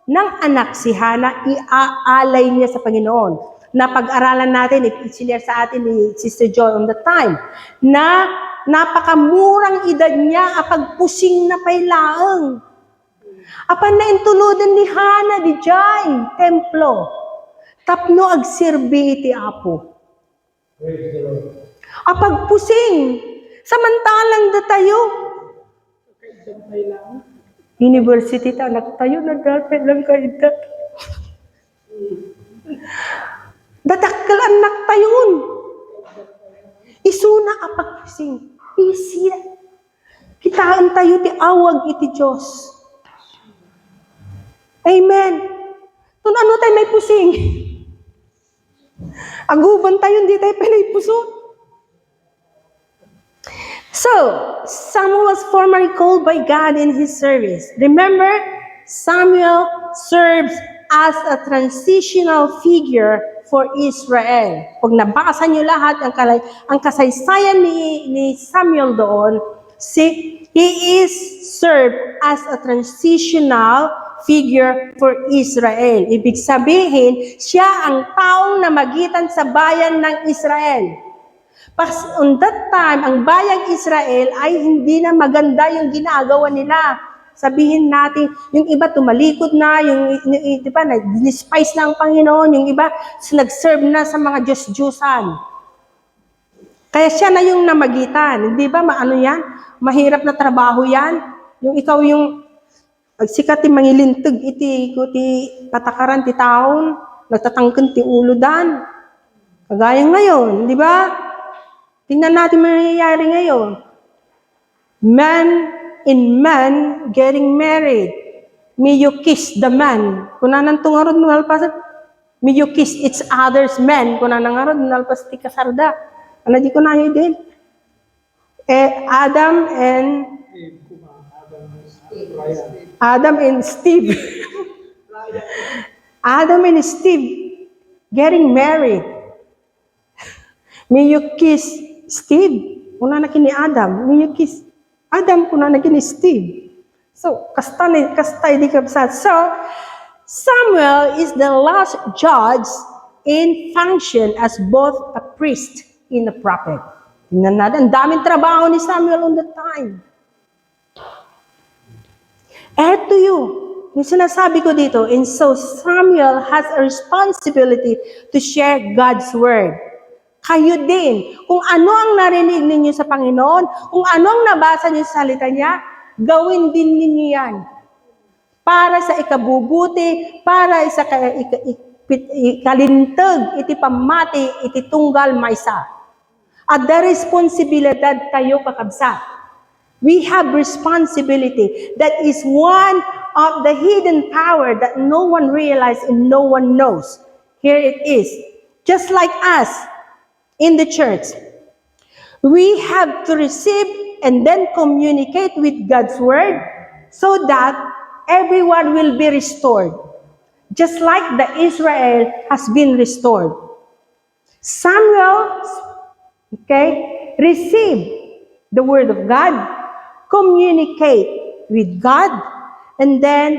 ng anak si Hannah, iaalay niya sa Panginoon. Na pag-aralan natin, i-share sa atin ni Sister Joy on the time, na napakamurang edad niya, apagpusing na pailaang. Apan na intuludan ni Hannah di Jai, templo. Tapno agsirbi iti Apo. Apagpusing, samantalang da tayo. University ta, nagtayo, nagdapit lang kayo dat. Dadakkalan nagtayon. Isuna apagpusing. Isira. Kitaan tayo ti awag iti Diyos. Amen. Tun ano tayo may pusing? Aguban tayo, hindi tayo pinaypusot. So, Samuel was formerly called by God in his service. Remember, Samuel serves as a transitional figure for Israel. Pag nabasa niyo lahat ang kasaysayan ni Samuel doon, he is served as a transitional figure for Israel. Ibig sabihin, siya ang taong namagitan sa bayan ng Israel. On that time, ang bayang Israel ay hindi na maganda yung ginagawa nila. Sabihin natin, yung iba tumalikod na, yung iba na-despise na ang Panginoon, yung iba nag-serve na sa mga Diyos-Diyusan. Kaya siya na yung namagitan. Hindi ba, maano yan? Mahirap na trabaho yan. Yung ikaw yung sikat ti mangilintag iti patakaran ti taon, nagtatangken ti ulo dan. Kagaya ngayon, di ba? Tingnan natin mangyayari ngayon. Man in man getting married. May you kiss the man. Kuna nang tungarod nalpas, may you kiss each other's men. Kuna nang arod nalpas ti kasarda. Ano di ko na yun din? Adam and Steve. Adam and Steve getting married. May you kiss Steve. Kuna na kini Adam. May you kiss Adam. Kuna na kini Steve. So, kastay di kapsat. So, Samuel is the last judge in function as both a priest and a prophet. Tingnan natin. Ang daming trabaho ni Samuel on the time. Eto yung sinasabi ko dito, and so Samuel has a responsibility to share God's word. Kayo din. Kung ano ang narinig ninyo sa Panginoon, kung ano ang nabasa niyo sa salita niya, gawin din ninyo yan. Para sa ikabubuti, para sa ikalintag, iti pamati, iti tunggal maysa. At the responsibilidad kayo kakabsat. We have responsibility. That is one of the hidden power that no one realizes and no one knows. Here it is. Just like us in the church. We have to receive and then communicate with God's word so that everyone will be restored. Just like the Israel has been restored. Samuel, receive the word of God, communicate with God, and then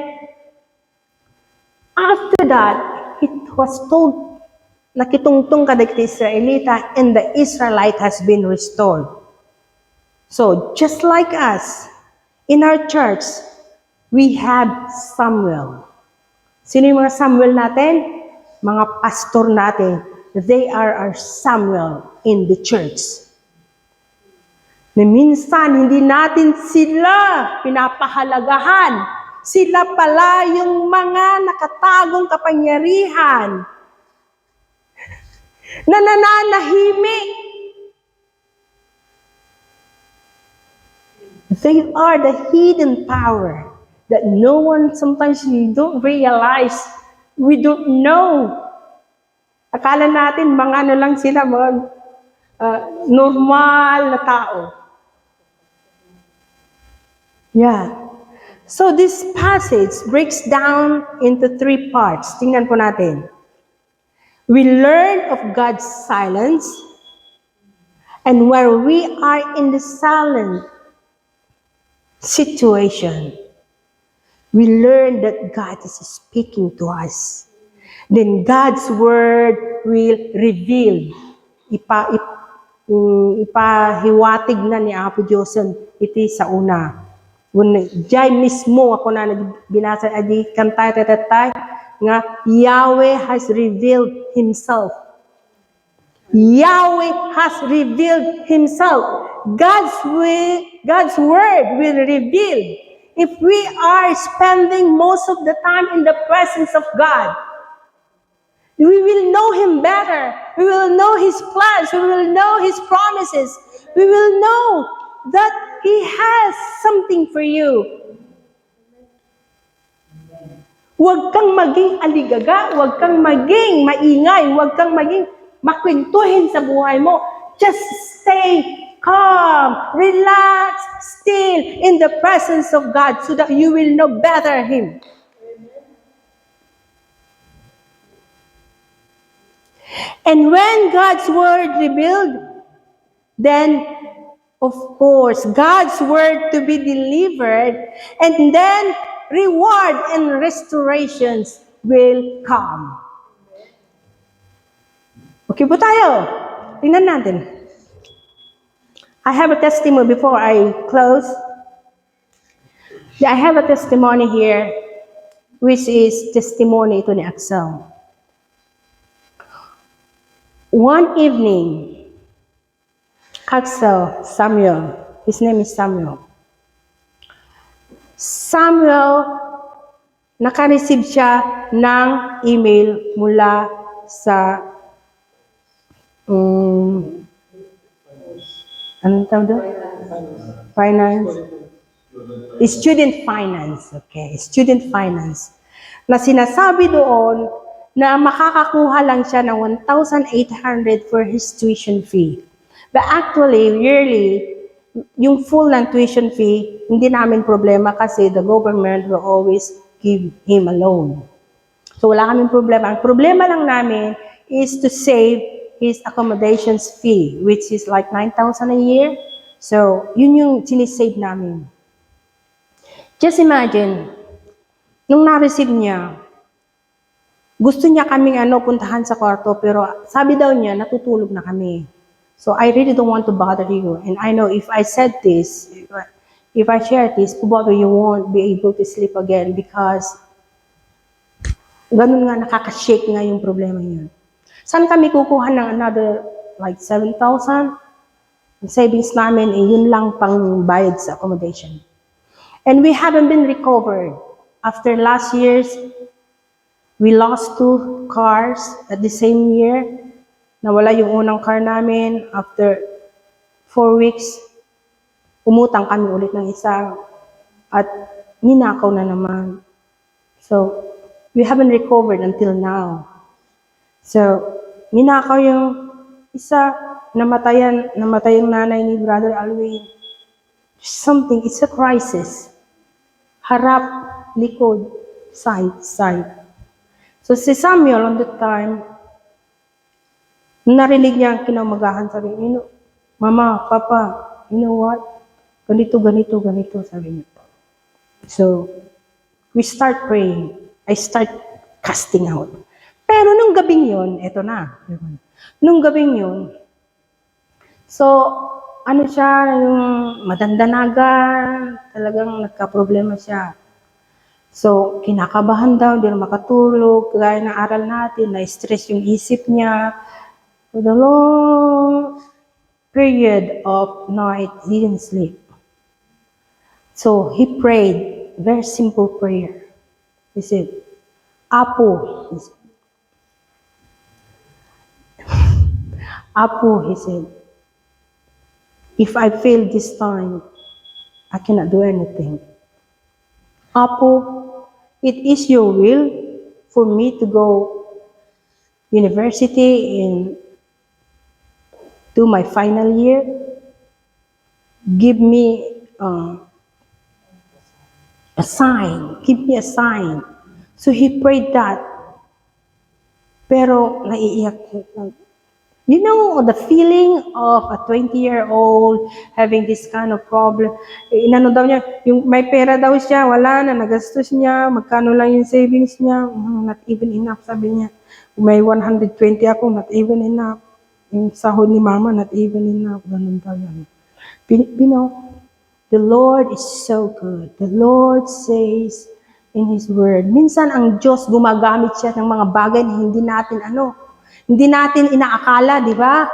after that, it was told, nakitungtong kadag ti Israelita, and the Israelite has been restored. So, just like us, in our church, we have Samuel. Sino yung mga Samuel natin? Mga pastor natin. They are our Samuel in the church. Na minsan, hindi natin sila pinapahalagahan. Sila pala yung mga nakatagong kapangyarihan na nananahimik. They are the hidden power that no one, sometimes we don't realize, we don't know. Akala natin mga ano lang sila, mga normal na tao. Yeah. So this passage breaks down into 3 parts. Tingnan po natin. We learn of God's silence, and where we are in the silent situation, we learn that God is speaking to us. Then God's word will reveal. Ipahiwatig na ni Apo Diyosan iti sa una. Diyay mismo ako na binasa adi kantay tatatay nga Yahweh has revealed Himself. Yahweh has revealed Himself. God's word will reveal. If we are spending most of the time in the presence of God, we will know Him better. We will know His plans. We will know His promises. We will know that He has something for you. Huwag kang maging aligaga, huwag kang maging maingay, huwag kang maging makwentuhin sa buhay mo. Just stay calm, relax, still in the presence of God so that you will know better Him. And when God's word revealed, then of course, God's word to be delivered, and then reward and restorations will come. Okay po tayo? Tingnan natin. I have a testimony before I close. I have a testimony here, which is testimony ito ni Axel. One evening, Samuel, his name is Samuel. Samuel, naka-receive siya ng email mula sa anong tawag doon? Finance. Student finance. Okay, student finance. Na sinasabi doon na makakakuha lang siya ng 1,800 for his tuition fee. But actually, yearly, yung full ng tuition fee, hindi namin problema kasi the government will always give him a loan. So wala kaming problema. Ang problema lang namin is to save his accommodations fee, which is like 9,000 a year. So, yun yung sinisave namin. Just imagine, nung na-receive niya, gusto niya kaming puntahan sa kwarto, pero sabi daw niya, natutulog na kami. So, I really don't want to bother you. And I know if I said this, if I share this, probably you won't be able to sleep again because ganun nga, nakakashake nga yung problema yun. Saan kami kukuha ng another like 7,000. Ang savings namin, yun lang pang bayad sa accommodation. And we haven't been recovered. After last year's, we lost 2 cars at the same year. Nawala yung unang car namin. After 4 weeks, umutang kami ulit ng isa. At ninakaw na naman. So, we haven't recovered until now. So, ninakaw yung isa, namatay yung nanay ni Brother Alwin. Something, it's a crisis. Harap, likod, side. So si Samuel on that time, narinig niya ang kinaumagahan, sabi niya, Mama, Papa, you know what? Ganito, sabi niya. So, we start praying. I start casting out. Pero nung gabing yun, eto na. Nung gabing yun, so, ano siya, yung madandanaga, talagang nagka-problema siya. So, kinakabahan daw, hindi na makatulog, kagaya ng aral natin, na-stress yung isip niya. For the long period of night, he didn't sleep. So, he prayed, very simple prayer. He said, Apo, he said, if I fail this time, I cannot do anything. Apo, it is your will for me to go university and do my final year. Give me a sign. Give me a sign. So he prayed that. Pero naiiyak. You know, the feeling of a 20-year-old having this kind of problem. Inano daw niya, yung may pera daw siya, wala na, nagastos niya, magkano lang yung savings niya, not even enough, sabi niya. May 120 ako, not even enough. Yung sahod ni Mama, not even enough. Ganun daw yan. You know, the Lord is so good. The Lord says in His Word, minsan ang Diyos gumagamit siya ng mga bagay na hindi natin inaakala, di ba?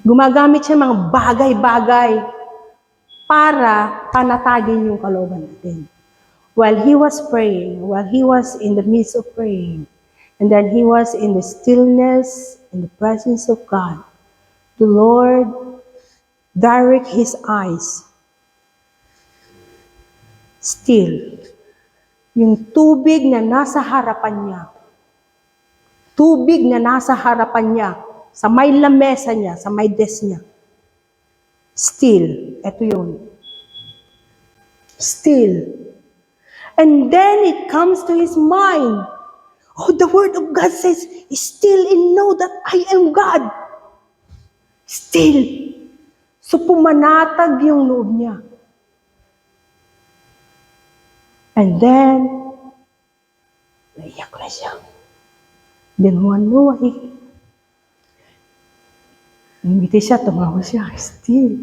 Gumagamit siya ng mga bagay-bagay para panatagin yung kalooban natin. While he was praying, while he was in the midst of praying, and then he was in the stillness, in the presence of God, the Lord direct his eyes. Still, yung tubig na nasa harapan niya, sa may lamesa niya, sa may desk niya. Still, eto yun. Still. And then it comes to his mind. Oh, the word of God says, still and know that I am God. Still. So pumanatag yung loob niya. And then, naiyak na siya. Then one night, umiti siya, tumawa siya, still.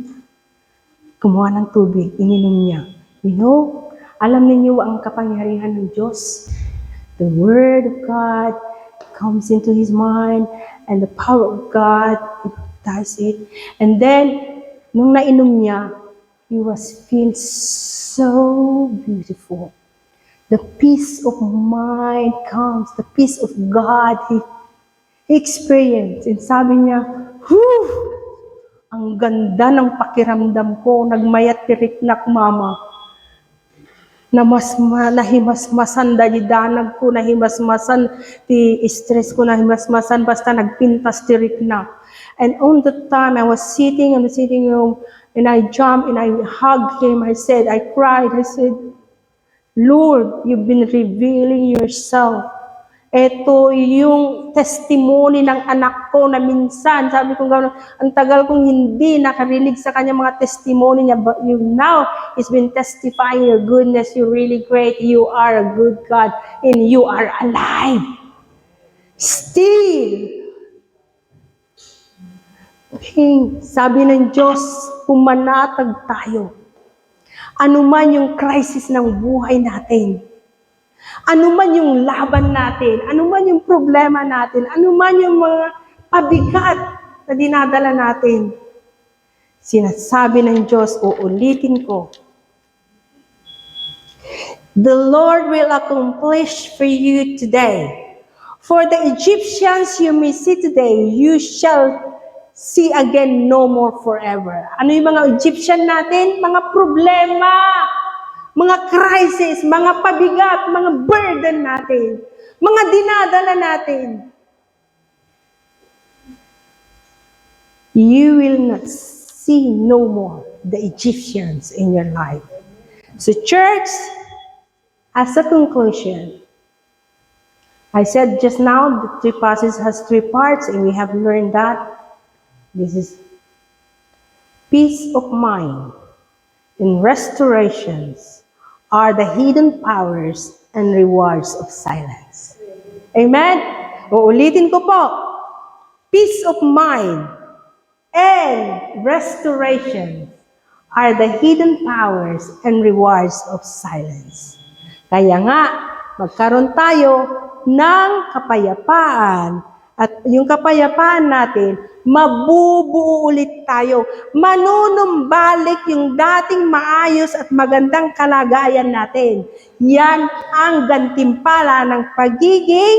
Kumuha ng tubig, ininom niya. You know, alam ninyo ang kapangyarihan ng Diyos. The Word of God comes into his mind, and the power of God, it does it. And then, nung nainom niya, he was feel so beautiful. The peace of mind comes, the peace of God, he experienced. And sabi niya, whew, ang ganda ng pakiramdam ko, nagmayat tiriknak, Mama. Nahimasmasan dalidanag ko, nahimasmasan ti stress ko, nahimasmasan basta nagpintas tiriknak. And on the time, I was sitting in the sitting room, and I jumped and I hugged him. I cried, I said, Lord, you've been revealing yourself. Ito yung testimony ng anak ko na minsan, sabi ko gano'n, ang tagal kong hindi nakarinig sa kanya mga testimony niya, but you now has been testifying your goodness, you're really great, you are a good God, and you are alive. Still, sabi ng Diyos, pumanatag tayo. Ano man yung crisis ng buhay natin, ano man yung laban natin, ano man yung problema natin, ano man yung mga pabigat na dinadala natin. Sinasabi ng Diyos, uulitin ko, the Lord will accomplish for you today. For the Egyptians you may see today, you shall see again no more forever. Ano yung mga Egyptian natin? Mga problema, mga crisis, mga pabigat, mga burden natin, mga dinadala natin. You will not see no more the Egyptians in your life. So church, as a conclusion, I said just now, the three passages has three parts, and we have learned that this is peace of mind and restorations are the hidden powers and rewards of silence. Amen? Uulitin ko po, peace of mind and restoration are the hidden powers and rewards of silence. Kaya nga, magkaroon tayo ng kapayapaan. At yung kapayapaan natin, mabubuo ulit tayo. Manunumbalik yung dating maayos at magandang kalagayan natin. Yan ang gantimpala ng pagiging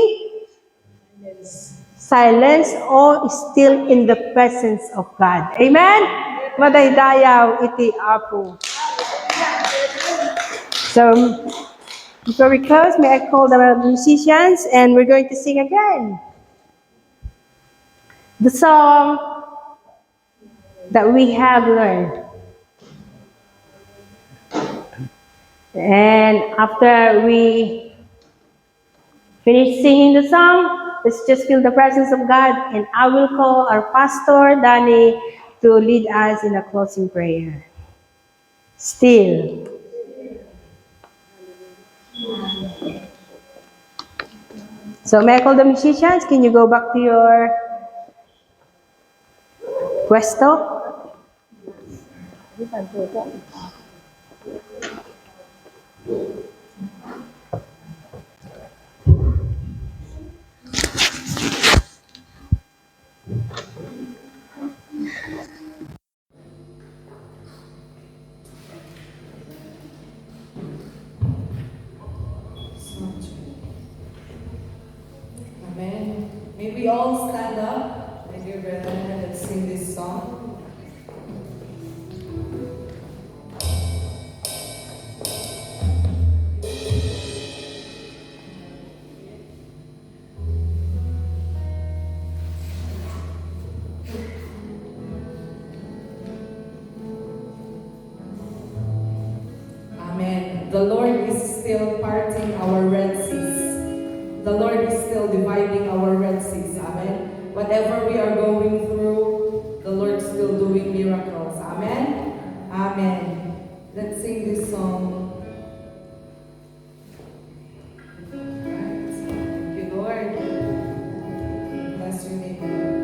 silence o still in the presence of God. Amen? Madaydayaw iti Apo. So, before we close, may I call the musicians and we're going to sing again. The song that we have learned. And after we finish singing the song, let's just feel the presence of God, and I will call our pastor, Danny, to lead us in a closing prayer. Still. So may I call the musicians? Can you go back to your puesto? Amen. May we all stand up, my dear brethren, and let's sing this song. Amen. The Lord is still parting our Red Seas. The Lord is still dividing our Red Seas. Amen. Whatever we are going through, the Lord is still doing miracles. Amen. Amen. Let's sing this song. Right. Thank you, Lord. Bless your name, Lord.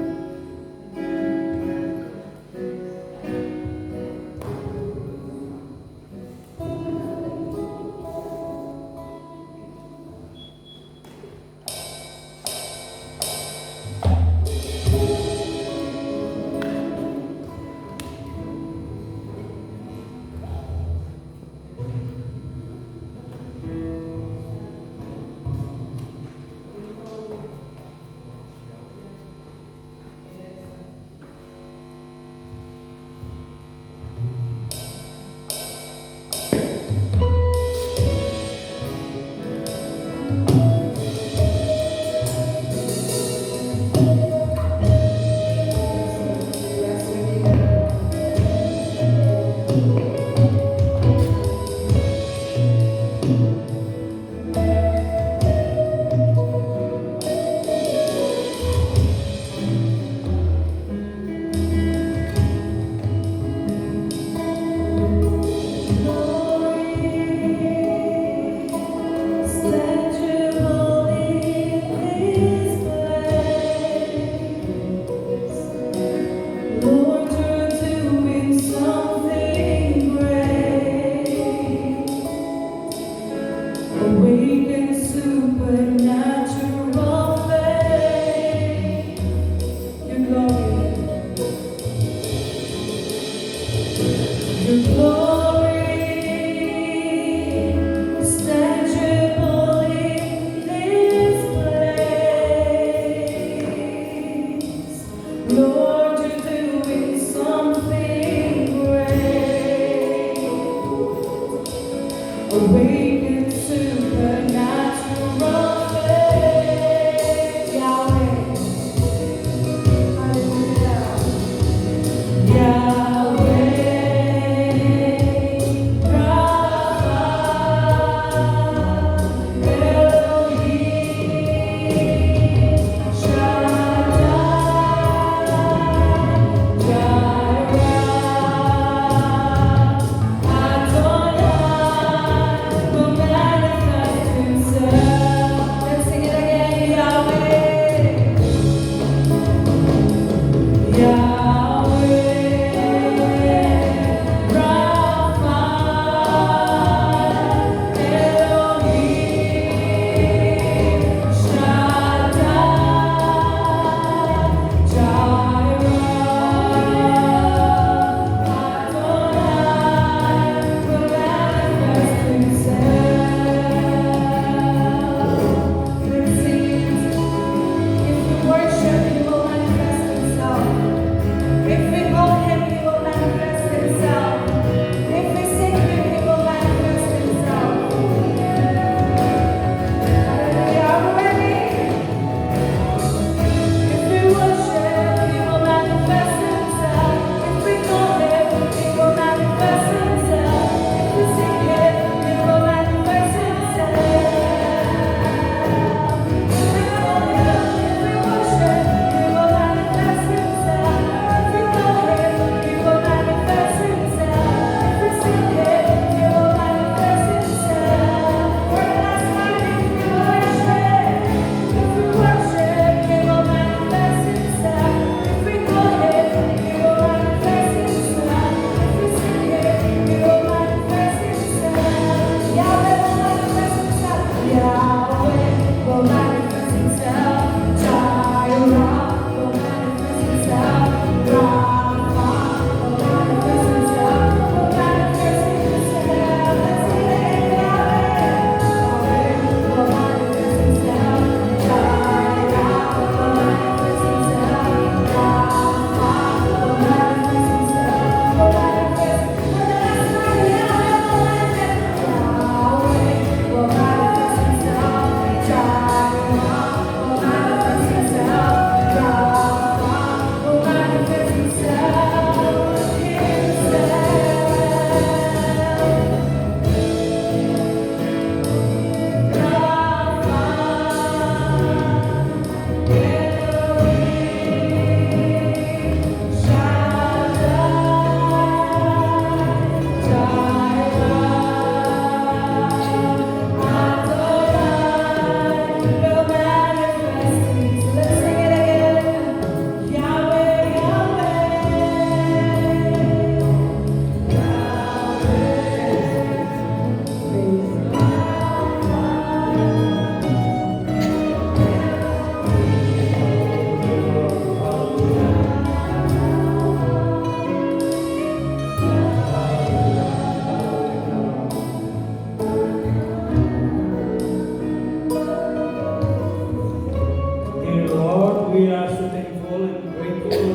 Dear Lord, we are so thankful and grateful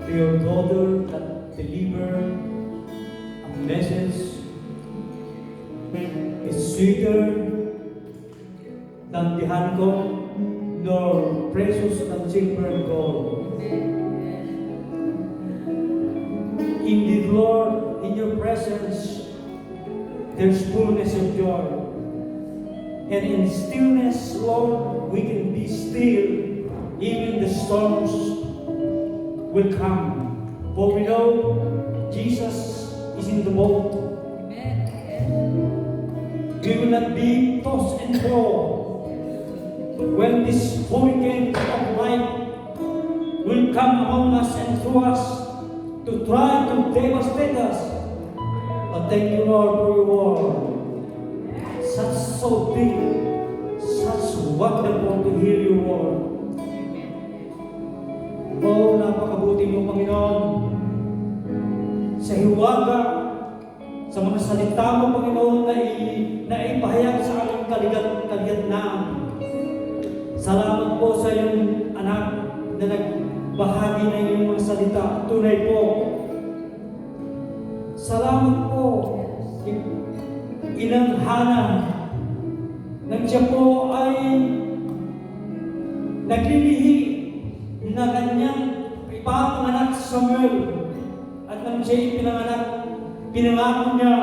to your daughter that delivered a message is sweeter than the honeycomb, nor precious than silver and gold. Indeed, Lord, in your presence there's fullness of joy. And in stillness, Lord, we can be still. Even the storms will come. For we know Jesus is in the boat. We will not be tossed and fro when this hurricane of life will come among us and through us to try to devastate us. But thank you, Lord, for your word. Such so big, such wonderful to hear your word. Oh, napakabuti mo, Panginoon. Sa hiwaga, sa mga salita mo, Panginoon, na ipahayag sa aming kaligatan. Salamat po sa iyong anak na nagbahagi ng iyong mga salita. Tunay po. Salamat po. Inang Hana, nang siya po ay naglilihi na kanyang ipapanganak sa Samuel, at nang siya pinanganak, pinangako niya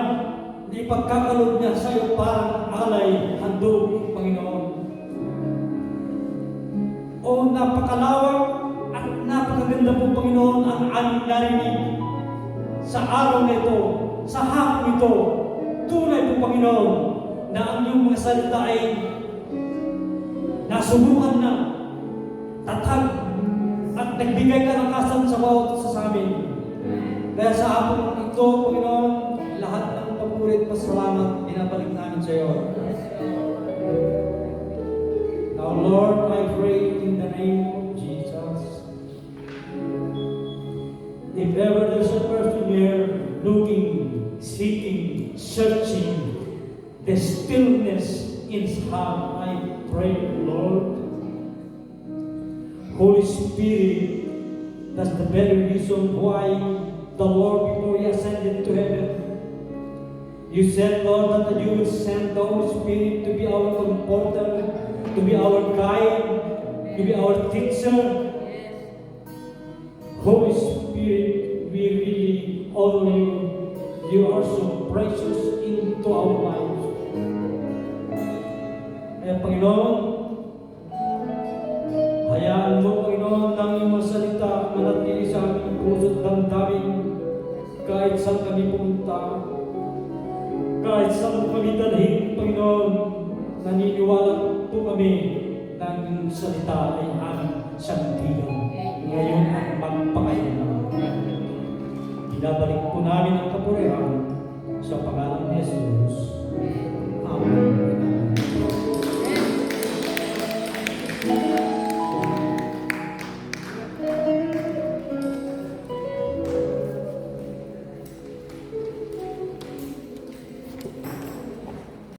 na ipagkakaloob niya sa iyo parang alay, handog, Panginoon. O napakalawak at napakaganda po, Panginoon, ang aming narinig sa araw nito, sa hapon nito. Tunay po, Panginoon, na ang iyong mga salita ay nasubukan na, tatag, at nagbigay kalakasan sa bawat isa sa amin. Kaya sa hapon ito, Panginoon, lahat ng papurit pasalamat binabalik namin sa iyo. Now, Lord, I pray in the name of Jesus. If ever there's a person here looking, seeking, searching the stillness in his heart, I pray, Lord. Holy Spirit, that's the very reason why the Lord, before He ascended to heaven, you said, Lord, that you will send the Holy Spirit to be our comforter, to be our guide, to be our teacher. Holy Spirit, we really honor you. You are so precious into our lives. Kaya Panginoon, hayaan mo, Panginoon, ng iyong mga salita manatili sa aming puso't damdamin kahit saan kami pumunta. Kahit saan mo kami dalhin, Panginoon, naniniwala po kami na ang iyong salita ay aming santigan. Ngayon at magpakailangan. Binabalik po namin ang kapurihan sa pangalan ni Jesus. Amen.